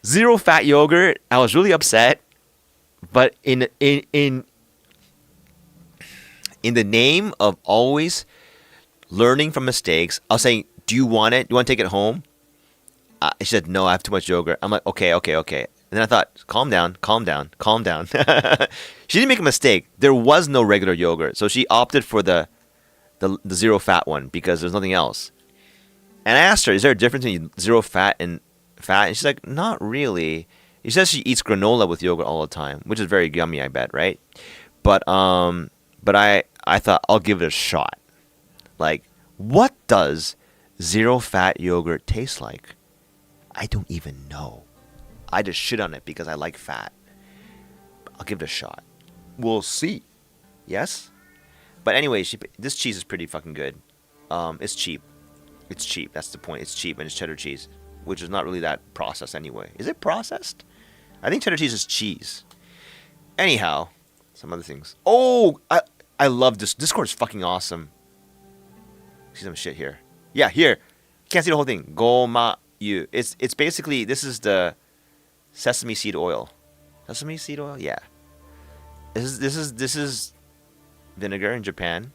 zero fat yogurt, I was really upset. But in the name of always learning from mistakes, I was saying, do you want it? Do you want to take it home? She said, no, I have too much yogurt. I'm like, okay. And then I thought, calm down, calm down, calm down. She didn't make a mistake. There was no regular yogurt, so she opted for the zero fat one because there's nothing else. And I asked her, is there a difference between zero fat and fat? And she's like, not really. She says she eats granola with yogurt all the time, which is very yummy, I bet, right? But I thought I'll give it a shot. Like, what does zero fat yogurt taste like? I don't even know. I just shit on it because I like fat. I'll give it a shot. We'll see. Yes? But anyway, this cheese is pretty fucking good. It's cheap. It's cheap. That's the point. It's cheap and it's cheddar cheese, which is not really that processed anyway. Is it processed? I think cheddar cheese is cheese. Anyhow, some other things. Oh, I love this. Discord is fucking awesome. See some shit here. Yeah, here. Can't see the whole thing. Goma yu. It's basically, this is the sesame seed oil. Sesame seed oil? Yeah. This is vinegar in Japan.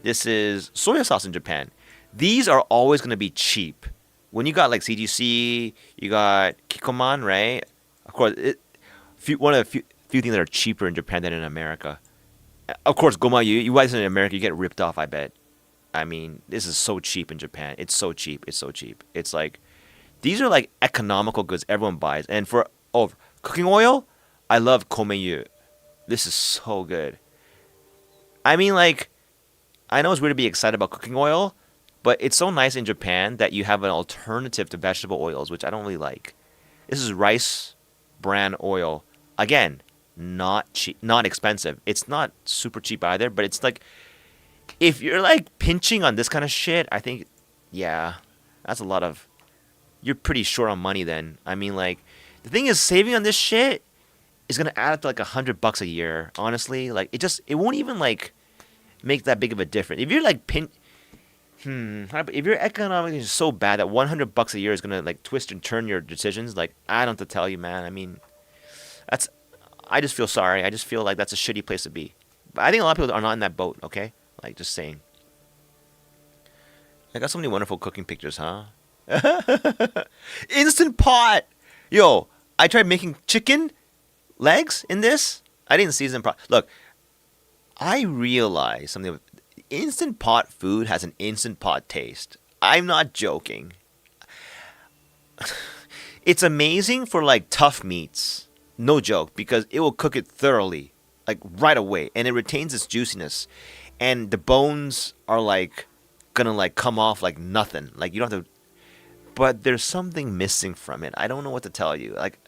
This is soy sauce in Japan. These are always going to be cheap. When you got like CGC, you got Kikkoman, right? Of course, one of the few things that are cheaper in Japan than in America. Of course, Goma yu. You guys in America, you get ripped off, I bet. I mean, this is so cheap in Japan. It's so cheap. It's so cheap. It's like, these are like economical goods everyone buys. And for cooking oil, I love Komeyu. This is so good. I mean, like, I know it's weird to be excited about cooking oil, but it's so nice in Japan that you have an alternative to vegetable oils, which I don't really like. This is rice bran oil. Again, not cheap, not expensive. It's not super cheap either, but it's like, if you're like pinching on this kind of shit, I think, yeah, that's a lot of, you're pretty short on money then. I mean, like, the thing is, saving on this shit is gonna add up to like $100 a year. Honestly, like, it won't even like make that big of a difference. If you're like if your economics is so bad that $100 a year is gonna like twist and turn your decisions, like, I don't have to tell you, man. I mean, I just feel sorry. I just feel like that's a shitty place to be. But I think a lot of people are not in that boat. Okay, like, just saying. I got so many wonderful cooking pictures, huh? Instant Pot! Yo, I tried making chicken legs in this. I didn't season Look, I realized something. Instant Pot food has an Instant Pot taste. I'm not joking. It's amazing for like tough meats. No joke, because it will cook it thoroughly, like right away, and it retains its juiciness. And the bones are like gonna like come off like nothing. Like, you don't have to. But there's something missing from it. I don't know what to tell you. Like,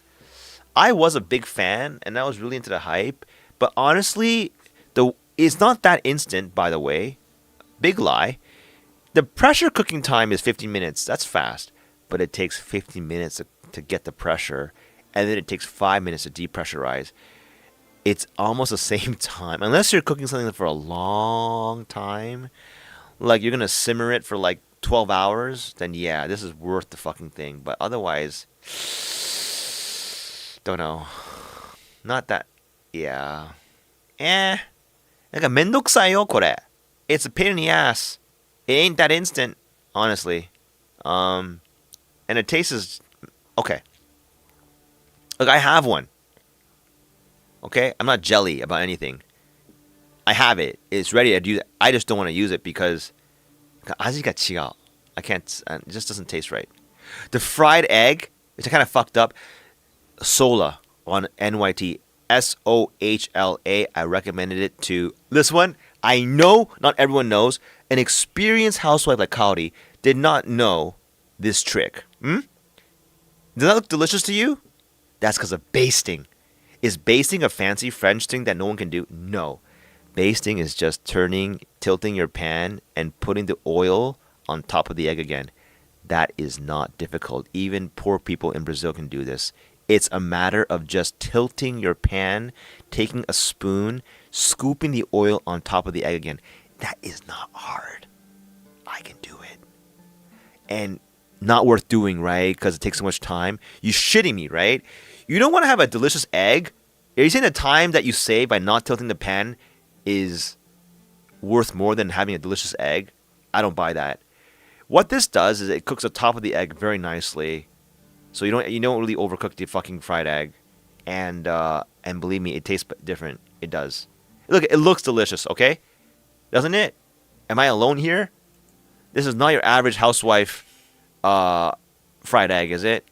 I was a big fan and I was really into the hype, but honestly, it's not that instant, by the way. Big lie. The pressure cooking time is 15 minutes. That's fast. But it takes 15 minutes to get the pressure, and then it takes 5 minutes to depressurize. It's almost the same time. Unless you're cooking something for a long time, like you're going to simmer it for like 12 hours, then yeah, this is worth the fucking thing. But otherwise, don't know. Not that, yeah. like めんどくさいよ, これ. It's a pain in the ass. It ain't that instant, honestly. And it tastes okay. Look, I have one. Okay? I'm not jelly about anything. I have it. It's ready to use it. I just don't want to use it because 味が違う. I can't, it just doesn't taste right. The fried egg, which I kind of fucked up. Sola on NYT. SOHLA. I recommended it to this one. I know not everyone knows. An experienced housewife like Kaori did not know this trick. Does that look delicious to you? That's because of basting. Is basting a fancy French thing that no one can do? No. Basting is just tilting your pan and putting the oil on top of the egg again. That is not difficult. Even poor people in Brazil can do this. It's a matter of just tilting your pan, taking a spoon, scooping the oil on top of the egg again. That is not hard. I can do it. And not worth doing, right? Because it takes so much time. You shitting me, right? You don't want to have a delicious egg? Are you saying the time that you save by not tilting the pan is worth more than having a delicious egg? I don't buy that. What this does is it cooks the top of the egg very nicely. So you don't really overcook the fucking fried egg, and believe me, it tastes different. It does. Look, it looks delicious. Okay, doesn't it? Am I alone here? This is not your average housewife fried egg, is it?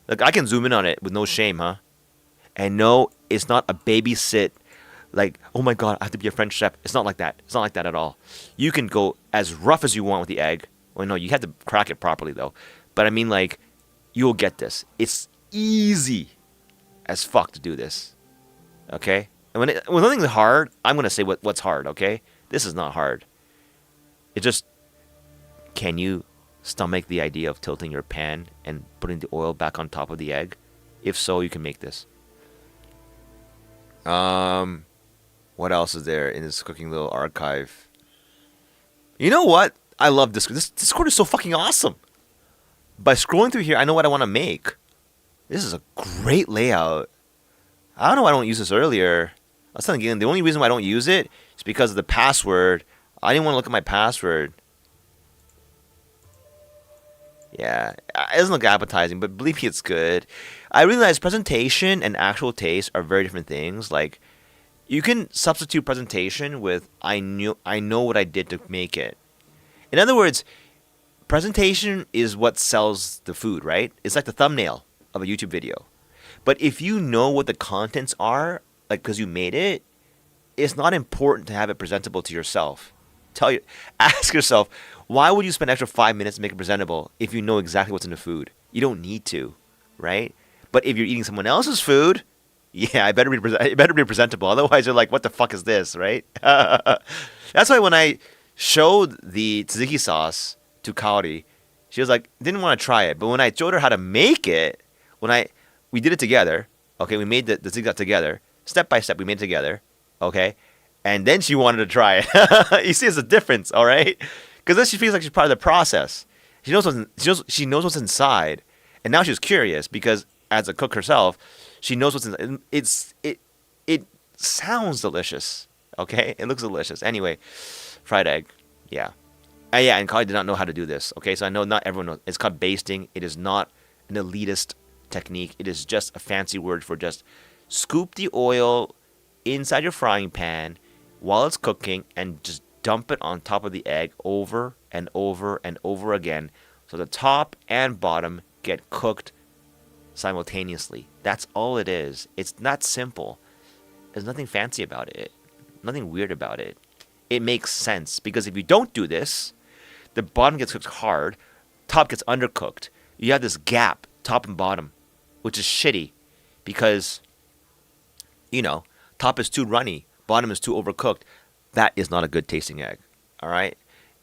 Look, I can zoom in on it with no shame, huh? And no, it's not a babysit. Like, oh my god, I have to be a French chef. It's not like that. It's not like that at all. You can go as rough as you want with the egg. Well, no, you have to crack it properly though. But I mean, like, you'll get this. It's easy as fuck to do this. Okay? And when something's hard, I'm gonna say what's hard. Okay? This is not hard. It just, can you stomach the idea of tilting your pan and putting the oil back on top of the egg? If so, you can make this. What else is there in this cooking little archive? You know what? I love this. This Discord is so fucking awesome. By scrolling through here, I know what I want to make. This is a great layout. I don't know why I don't use this earlier. I was telling you, the only reason why I don't use it is because of the password. I didn't want to look at my password. Yeah, it doesn't look appetizing, but believe me, it's good. I realize presentation and actual taste are very different things. Like, you can substitute presentation with I know what I did to make it. In other words, presentation is what sells the food, right? It's like the thumbnail of a YouTube video. But if you know what the contents are, like because you made it, it's not important to have it presentable to yourself. Ask yourself, why would you spend extra 5 minutes to make it presentable if you know exactly what's in the food? You don't need to, right? But if you're eating someone else's food, yeah, it better be presentable. Otherwise, you're like, what the fuck is this, right? That's why when I showed the tzatziki sauce to Kaori, she was like, didn't want to try it. But when I showed her how to make it, we did it together. Okay, we made the tzatziki together, step by step. We made it together. Okay, and then she wanted to try it. You see, it's a difference, all right? Because then she feels like she's part of the process. She knows what's inside, and now she's curious because as a cook herself, she knows what's inside. It sounds delicious. Okay, it looks delicious. Anyway, fried egg, yeah, yeah. And Kali did not know how to do this. Okay, so I know not everyone knows. It's called basting. It is not an elitist technique. It is just a fancy word for just scoop the oil inside your frying pan while it's cooking and just dump it on top of the egg over and over and over again so the top and bottom get cooked simultaneously. That's all it is. It's not simple. There's nothing fancy about it. Nothing weird about it. It makes sense because if you don't do this, the bottom gets cooked hard, top gets undercooked. You have this gap, top and bottom, which is shitty because, top is too runny, bottom is too overcooked. That is not a good tasting egg. All right?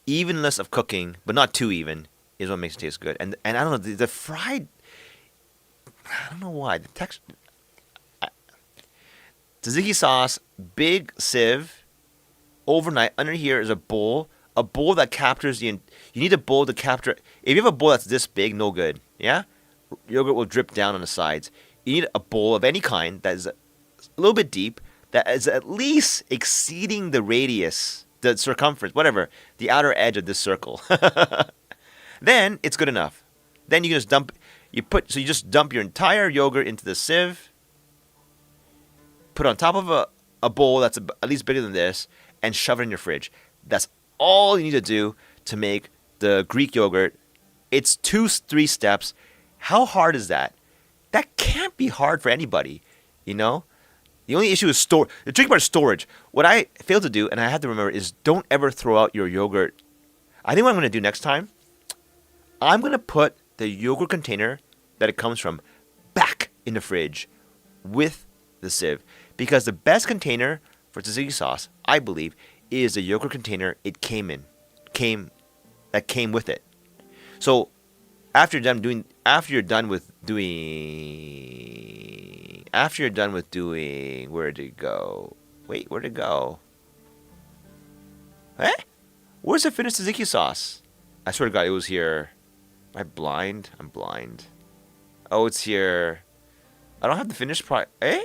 Evenness of cooking, but not too even, is what makes it taste good. And I don't know, the fried, I don't know why. The texture, tzatziki sauce, big sieve, overnight. Under here is a bowl that captures you need a bowl to capture. If you have a bowl that's this big, no good. Yeah? Yogurt will drip down on the sides. You need a bowl of any kind that is a little bit deep, that is at least exceeding the radius, the circumference, whatever, the outer edge of this circle. Then it's good enough. Then you can just you just dump your entire yogurt into the sieve, put on top of a bowl that's at least bigger than this, and shove it in your fridge. That's all you need to do to make the Greek yogurt. It's 2-3 steps. How hard is that? That can't be hard for anybody, The only issue is the tricky part is storage. What I fail to do, and I have to remember, is don't ever throw out your yogurt. I think what I'm going to do next time, I'm going to put the yogurt container that it comes from back in the fridge with the sieve. Because the best container for tzatziki sauce, I believe, is the yogurt container it came with it. So after you're done with doing, where'd it go? Wait, where'd it go? Eh? Where's the finished tzatziki sauce? I swear to God, it was here. Am I blind? I'm blind. Oh, it's here. I don't have the finished product. Eh?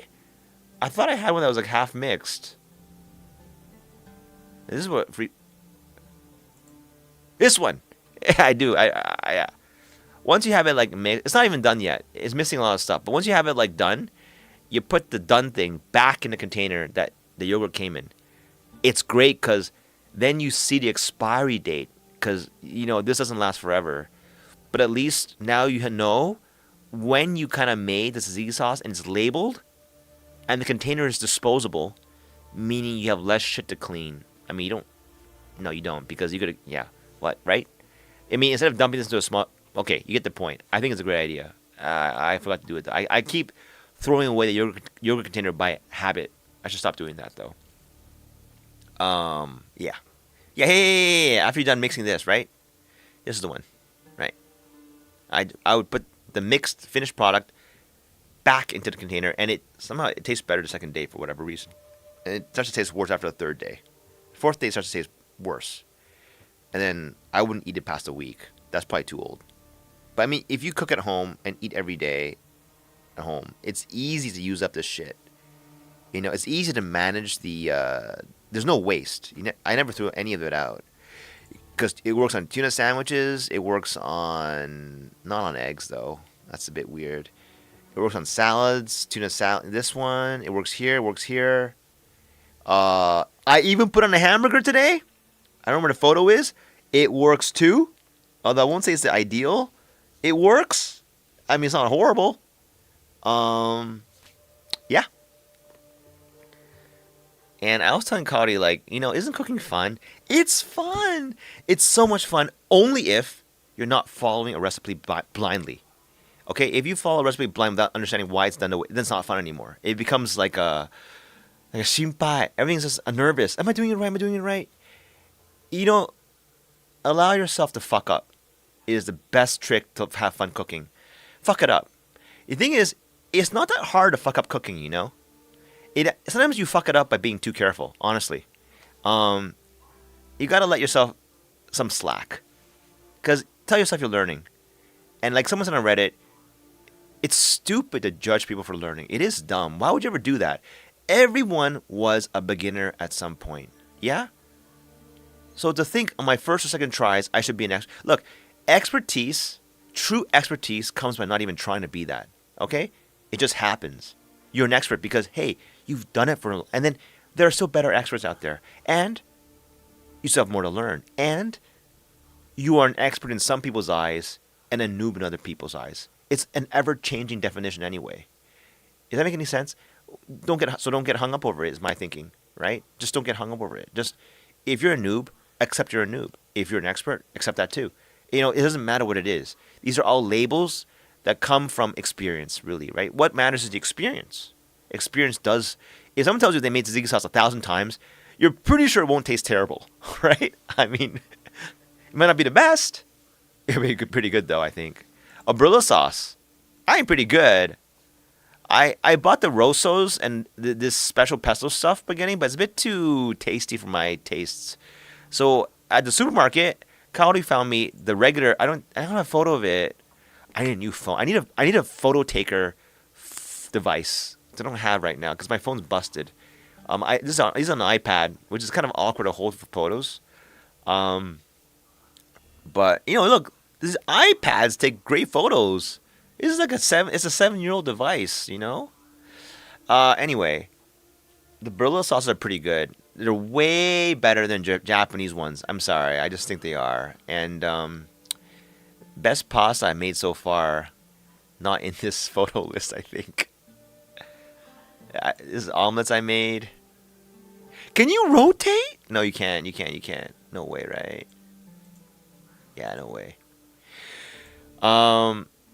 I thought I had one that was like half mixed. This is what free. This one. Yeah, I do. Once you have it like made, it's not even done yet. It's missing a lot of stuff. But once you have it like done, you put the done thing back in the container that the yogurt came in. It's great because then you see the expiry date because you know this doesn't last forever. But at least now you know when you kind of made the tzatziki sauce and it's labeled and the container is disposable, meaning you have less shit to clean. I mean, you don't. No, you don't because you could. Yeah, what right? I mean, instead of dumping this into a small. Okay, you get the point. I think it's a great idea. I forgot to do it. I keep throwing away the yogurt container by habit. I should stop doing that though. Yeah. Yeah, hey. After you're done mixing this, right? This is the one, right? I would put the mixed finished product back into the container, and it somehow it tastes better the second day for whatever reason. And it starts to taste worse after the third day. Fourth day it starts to taste worse. And then I wouldn't eat it past a week. That's probably too old. But I mean, if you cook at home and eat every day at home, it's easy to use up this shit. You know, it's easy to manage the. There's no waste. I never threw any of it out because it works on tuna sandwiches. It works on not on eggs though. That's a bit weird. It works on salads, tuna salad. This one, it works here. It works here. I even put on a hamburger today. I don't know where the photo is. It works too. Although I won't say it's the ideal. It works. I mean, it's not horrible. Yeah. And I was telling Cody, like, you know, isn't cooking fun? It's fun. It's so much fun. Only if you're not following a recipe blindly. Okay, if you follow a recipe blind without understanding why it's done the way, then it's not fun anymore. It becomes like a shinpai. Everything's just a nervous. Am I doing it right? Am I doing it right? You know, allow yourself to fuck up. It is the best trick to have fun cooking. Fuck it up. The thing is, it's not that hard to fuck up cooking, you know? Sometimes you fuck it up by being too careful, honestly. You gotta let yourself some slack. Because tell yourself you're learning. And like someone said on Reddit, it's stupid to judge people for learning. It is dumb. Why would you ever do that? Everyone was a beginner at some point. Yeah? So to think on my first or second tries, I should be an expert. Look, true expertise comes by not even trying to be that. Okay? It just happens. You're an expert because, hey, you've done it for, and then there are still better experts out there. And you still have more to learn. And you are an expert in some people's eyes and a noob in other people's eyes. It's an ever-changing definition anyway. Does that make any sense? Don't get hung up over it is my thinking, right? Just don't get hung up over it. Just, if you're a noob, accept you're a noob. If you're an expert, accept that too. You know, it doesn't matter what it is. These are all labels that come from experience, really, right? What matters is the experience. Experience does. If someone tells you they made tzatziki sauce 1,000 times, you're pretty sure it won't taste terrible, right? I mean, it might not be the best. It'll be pretty good though, I think. A Barilla sauce, I ain't pretty good. I bought the Rossos and this special pesto stuff beginning, but it's a bit too tasty for my tastes. So at the supermarket, Cody found me the regular. I don't have a photo of it. I need a new phone. I need a photo taker device that I don't have right now because my phone's busted. This is on an iPad, which is kind of awkward to hold for photos. But you know, look, these iPads take great photos. This is like it's a 7-year-old device, you know. Anyway, the Barilla sauces are pretty good. They're way better than Japanese ones. I'm sorry, I just think they are. And best pasta I made so far, not in this photo list, I think. This is omelets I made. Can you rotate? No, you can't. You can't. No way, right? Yeah, no way.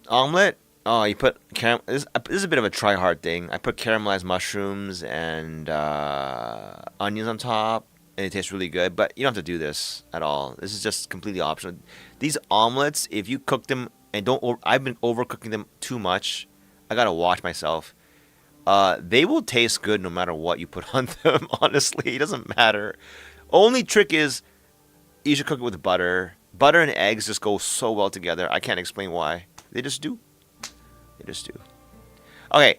Omelet. Oh, you put this is a bit of a try hard thing. I put caramelized mushrooms and onions on top, and it tastes really good. But you don't have to do this at all. This is just completely optional. These omelets, if you cook them and I've been overcooking them too much. I gotta watch myself. They will taste good no matter what you put on them. Honestly, it doesn't matter. Only trick is you should cook it with butter. Butter and eggs just go so well together. I can't explain why. They just do. They just do. Okay,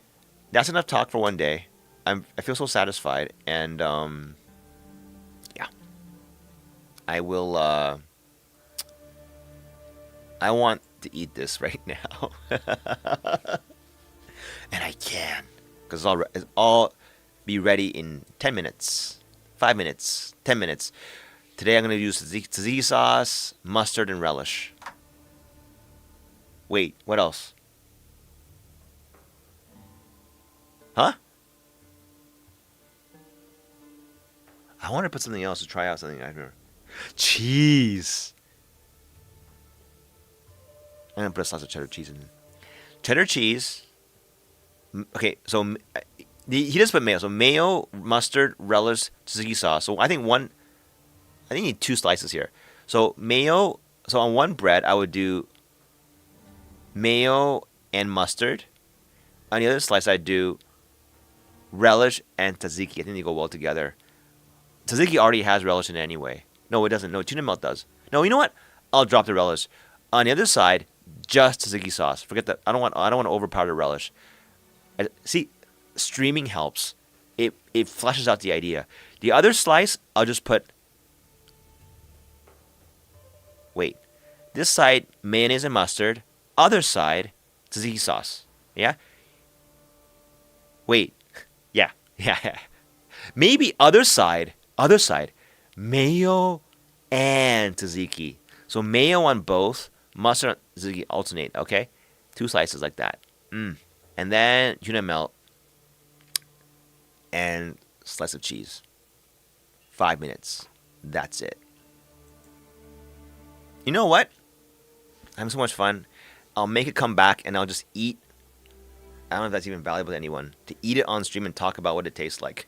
that's enough talk for one day. I feel so satisfied, and yeah, I will. I want to eat this right now, and I can, because it's all be ready in 10 minutes, 5 minutes, 10 minutes. Today I'm gonna use tzatziki sauce, mustard, and relish. Wait, what else? Huh? I want to put something else to try out something I remember. Cheese. I'm gonna put a slice of cheddar cheese in. Cheddar cheese. Okay, so he does put mayo. So mayo, mustard, relish, tzatziki sauce. So I think one. I think you need two slices here. So mayo. So on one bread, I would do mayo and mustard. On the other slice, I do relish and tzatziki. I think they go well together. Tzatziki already has relish in it anyway. No, it doesn't. No, tuna melt does. No, you know what? I'll drop the relish. On the other side, just tzatziki sauce. Forget that. I don't want to overpower the relish. See, streaming helps. It fleshes out the idea. The other slice, I'll just put. Wait, this side mayonnaise and mustard. Other side, tzatziki sauce. Yeah. Wait. Yeah. Yeah. Maybe other side, mayo and tzatziki. So mayo on both, mustard on tzatziki alternate. Okay, two slices like that. And then tuna melt and slice of cheese. 5 minutes. That's it. You know what? I'm having so much fun. I'll make it come back and I'll just eat. I don't know if that's even valuable to anyone to eat it on stream and talk about what it tastes like.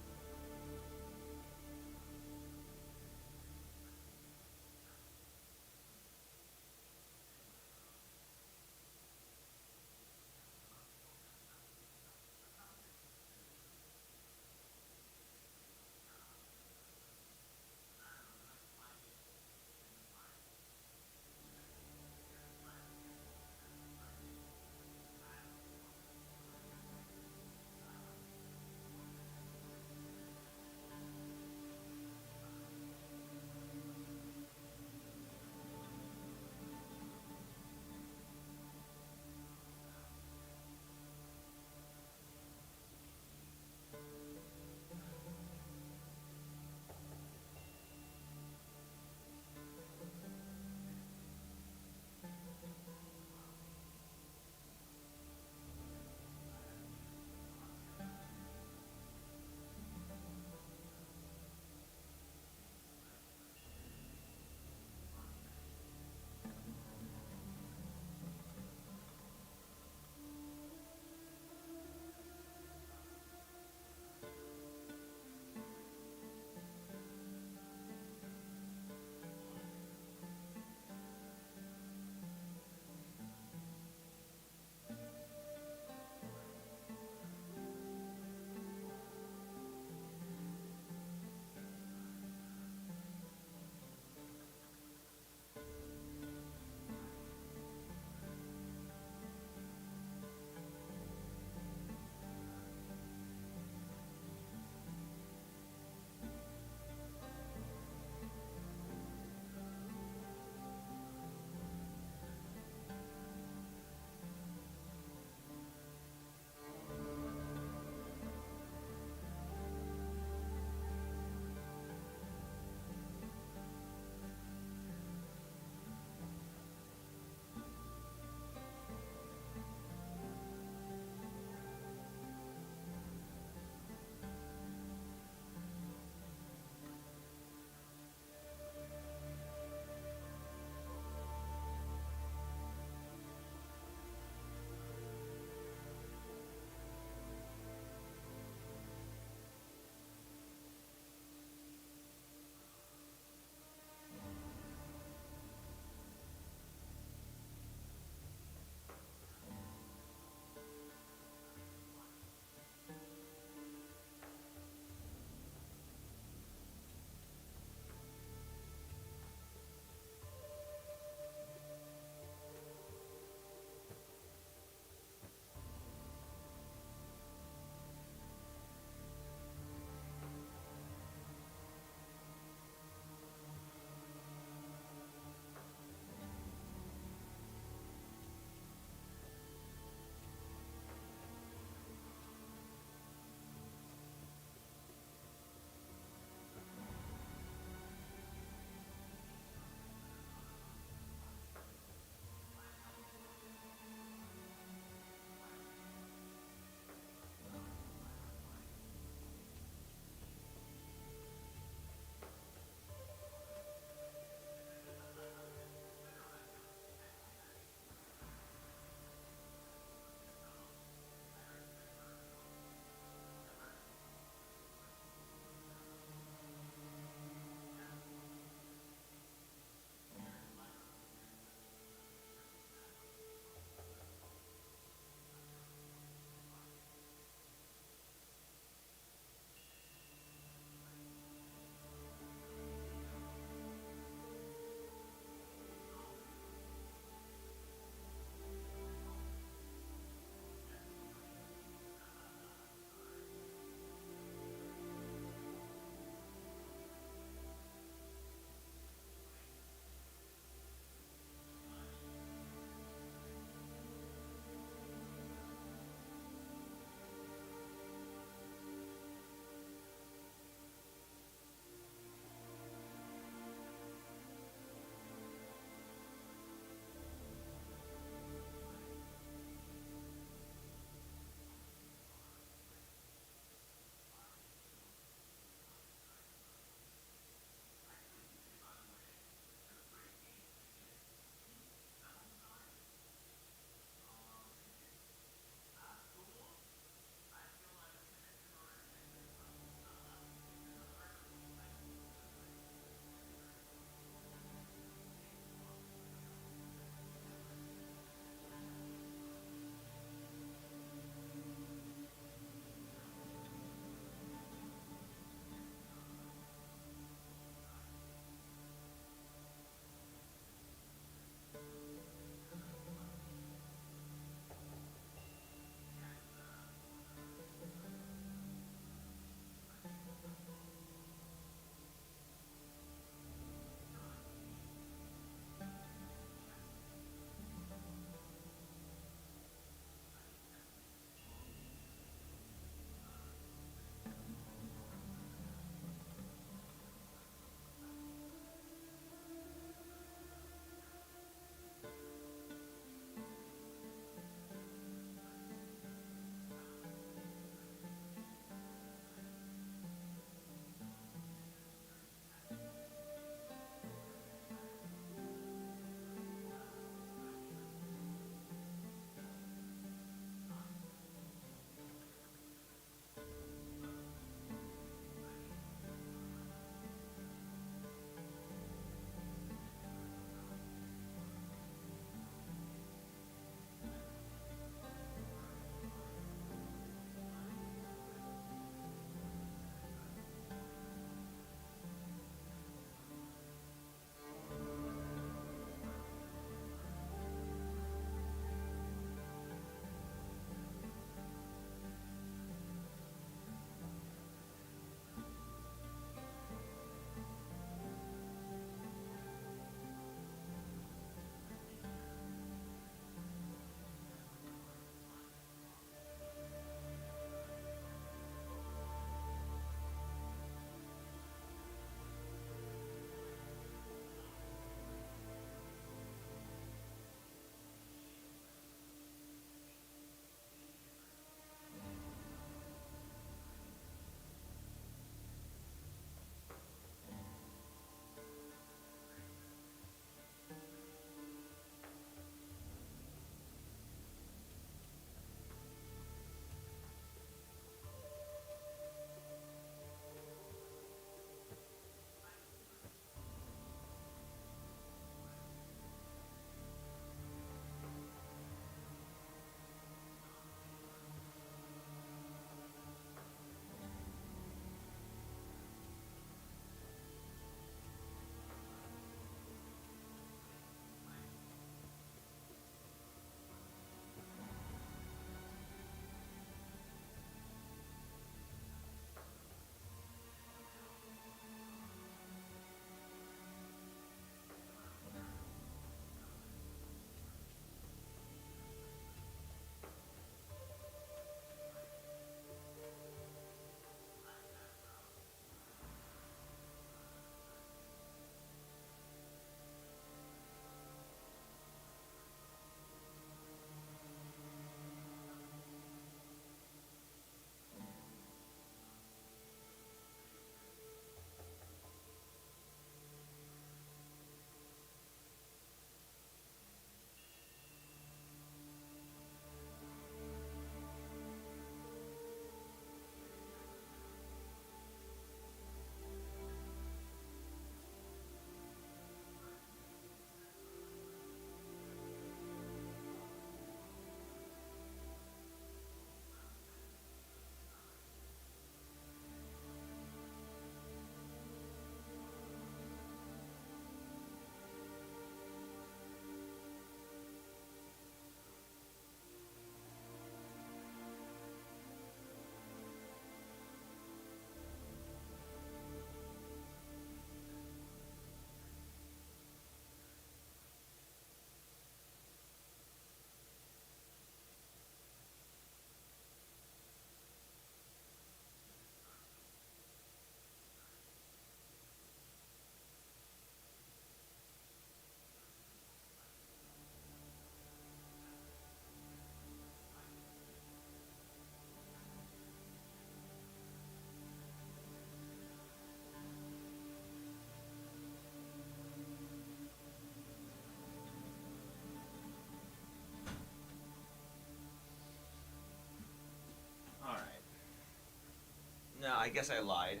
I guess I lied.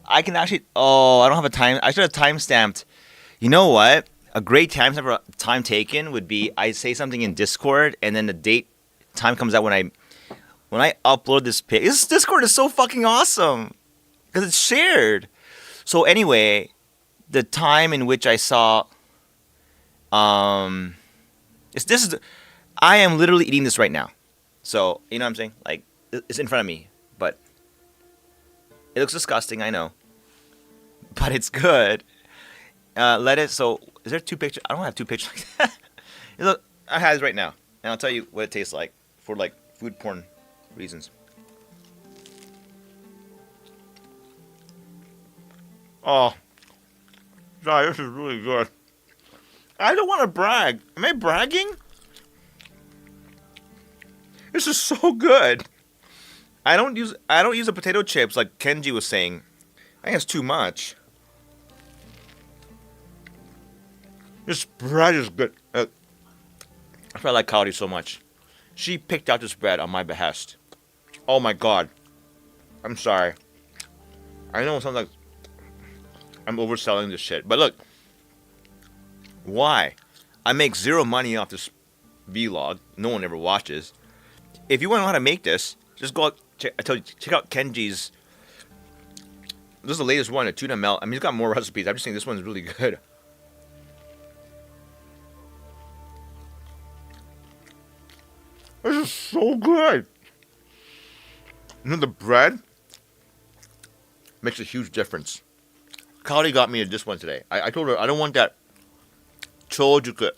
I can actually. Oh, I don't have a time. I should have time stamped. You know what? A great time taken would be I say something in Discord and then the date time comes out when I upload this pic. This Discord is so fucking awesome because it's shared. So anyway, the time in which I saw um, it's this is I am literally eating this right now. So you know what I'm saying? Like it's in front of me, but it looks disgusting. I know, but it's good. Let it. So is there two pictures? I don't have two pictures like that. Look, I have this right now, and I'll tell you what it tastes like for like food porn reasons. Oh, God, this is really good. I don't want to brag. Am I bragging? This is so good. I don't use the potato chips like Kenji was saying. I think it's too much. This bread is good. I feel like Kaori so much. She picked out this bread on my behest. Oh my god. I'm sorry. I know it sounds like I'm overselling this shit, but look. Why? I make zero money off this vlog. No one ever watches. If you want to know how to make this, just go out. I told you, check out Kenji's. This is the latest one, a tuna melt. I mean, he's got more recipes. I'm just saying this one's really good. This is so good. You know, the bread makes a huge difference. Kaori got me this one today. I told her I don't want that Chojuku.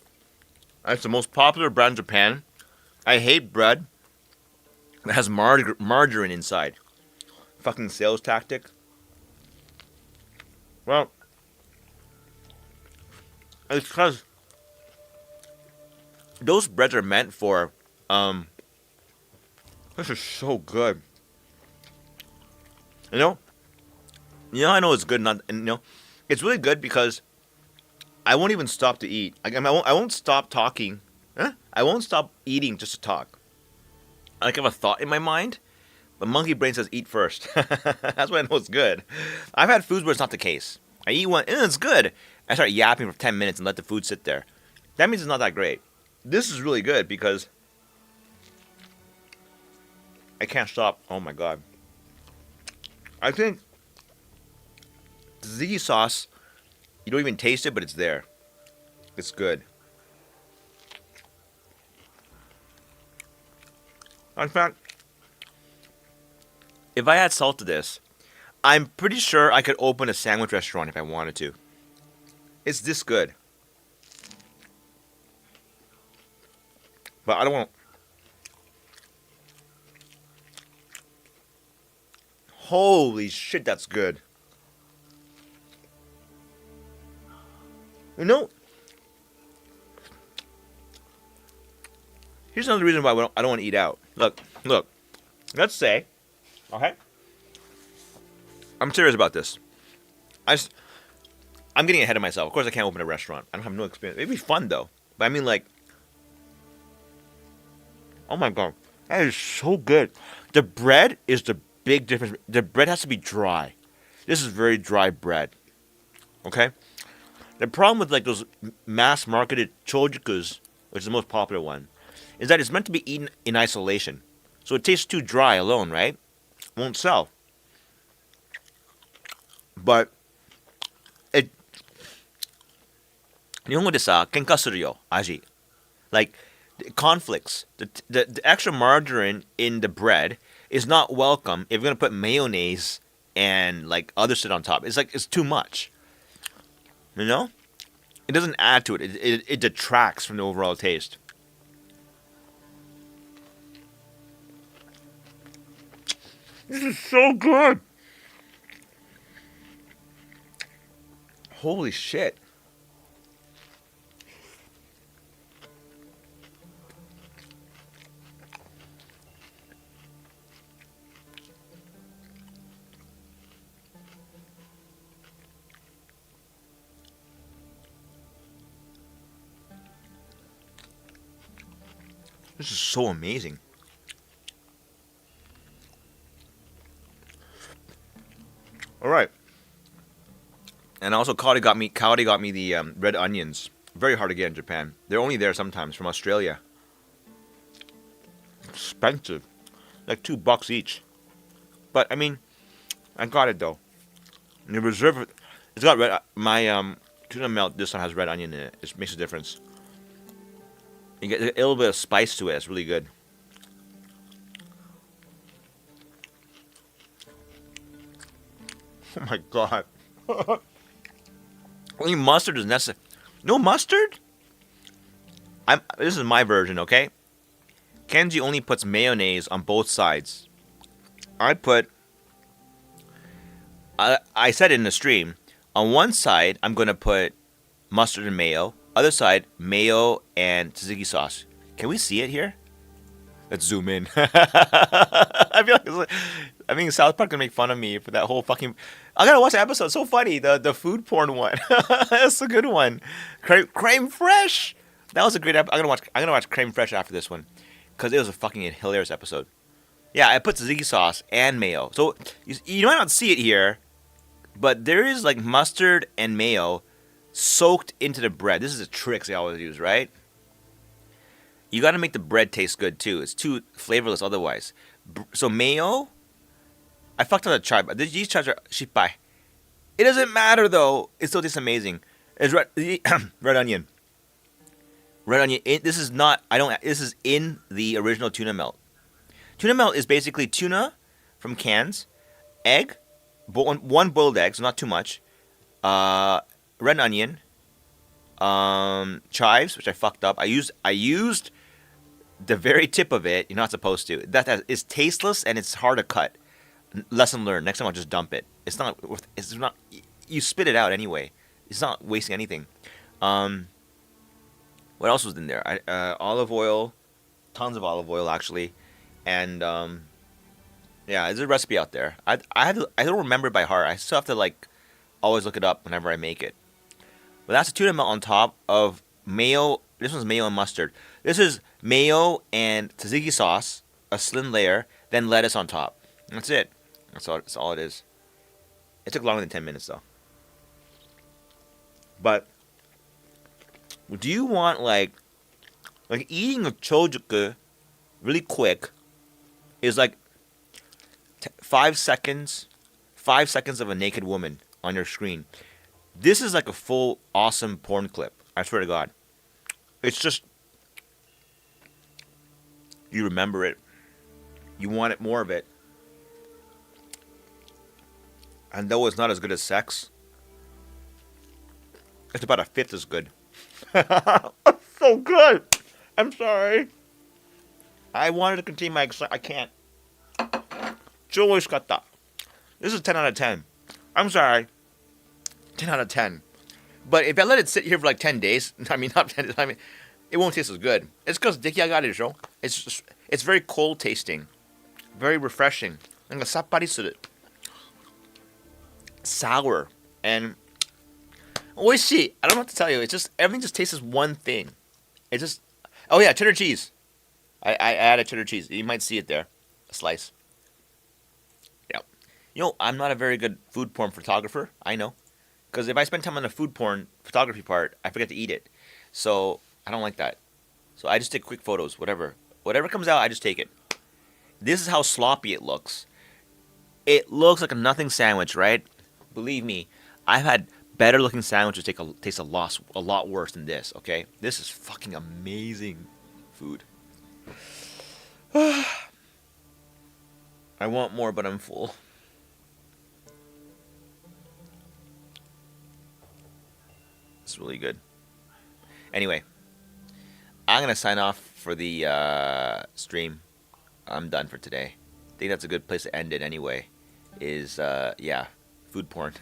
That's the most popular brand in Japan. I hate bread that has margarine inside. Fucking sales tactic. Well, it's because those breads are meant for, this is so good. You know? I know it's good, not, and, it's really good because I won't even stop to eat. I won't stop talking. Huh? I won't stop eating just to talk. I have a thought in my mind, but monkey brain says eat first. That's why I know it's good. I've had foods where it's not the case. I eat one, and it's good. I start yapping for 10 minutes and let the food sit there. That means it's not that great. This is really good because I can't stop. Oh my god. I think the tzatziki sauce, you don't even taste it, but it's there. It's good. In fact, if I had salt to this, I'm pretty sure I could open a sandwich restaurant if I wanted to. It's this good. But I don't want. Holy shit, that's good. You know, here's another reason why I don't want to eat out. Look. Let's say, okay, I'm serious about this. I'm getting ahead of myself. Of course, I can't open a restaurant. I don't have no experience. It'd be fun though. But I mean, like, oh my god, that is so good. The bread is the big difference. The bread has to be dry. This is very dry bread. Okay. The problem with like those mass marketed chojukus, which is the most popular one, is that it's meant to be eaten in isolation. So it tastes too dry alone, right? Won't sell. But it 日本語でさ、喧嘩するよ、味. Like conflicts. The extra margarine in the bread is not welcome if you're gonna put mayonnaise and like other shit on top. It's like it's too much. You know? It doesn't add to it. It detracts from the overall taste. This is so good. Holy shit. This is so amazing. And also, Kaori got me the red onions. Very hard to get in Japan. They're only there sometimes from Australia. Expensive, like $2 each. But I mean, I got it though. And the reserve, it's got red. My tuna melt this one has red onion in it. It makes a difference. You get a little bit of spice to it. It's really good. Oh my god. Only mustard is necessary. No mustard? This is my version, okay? Kenji only puts mayonnaise on both sides. I said it in the stream. On one side, I'm going to put mustard and mayo. Other side, mayo and tzatziki sauce. Can we see it here? Let's zoom in. I think South Park gonna make fun of me for that whole fucking. I gotta watch the episode. It's so funny. The food porn one. That's a good one. Creme Fraiche. That was a great episode. I'm gonna watch Creme Fraiche after this one, because it was a fucking hilarious episode. Yeah, I put tzatziki sauce and mayo. So you might not see it here, but there is like mustard and mayo soaked into the bread. This is a trick they always use, right? You got to make the bread taste good too. It's too flavorless otherwise. So mayo, I fucked up the chive. These chives are shippai. It doesn't matter though. It still tastes amazing. It's red onion. Red onion. This is not. I don't. This is in the original tuna melt. Tuna melt is basically tuna from cans, egg, one boiled egg, so not too much. Red onion, chives, which I fucked up. I used the very tip of it. You're not supposed to. That is tasteless and it's hard to cut. Lesson learned. Next time I'll just dump it. It's not. You spit it out anyway. It's not wasting anything. What else was in there? Olive oil, tons of olive oil actually, and yeah, there's a recipe out there. I don't remember it by heart. I still have to like always look it up whenever I make it. But that's a tuna melt on top of mayo. This one's mayo and mustard. This is mayo and tzatziki sauce, a slim layer, then lettuce on top. That's it. That's all it is. It took longer than 10 minutes though. But do you want like eating a chojuku really quick is like 5 seconds, 5 seconds of a naked woman on your screen. This is like a full awesome porn clip. I swear to God. It's just you remember it. You want it more of it. And though it's not as good as sex, it's about a fifth as good. It's so good. I'm sorry. I wanted to continue my I can't. This is 10 out of 10. I'm sorry. 10 out of 10. But if I let it sit here for like 10 days, I mean, not 10 days, I mean, it won't taste as good. It's because Dekiagari show. It's very cold tasting. Very refreshing. And sappari sour. And oishii. I don't know what to tell you. It's just, everything just tastes as one thing. It just, oh yeah, cheddar cheese. I added cheddar cheese. You might see it there. A slice. Yeah. You know, I'm not a very good food porn photographer. I know. Because if I spend time on the food porn photography part, I forget to eat it. So, I don't like that. So, I just take quick photos, whatever. Whatever comes out, I just take it. This is how sloppy it looks. It looks like a nothing sandwich, right? Believe me, I've had better looking sandwiches taste a lot worse than this, okay? This is fucking amazing food. I want more, but I'm full. It's really good. Anyway, I'm going to sign off for the stream. I'm done for today. I think that's a good place to end it anyway. Yeah, food porn.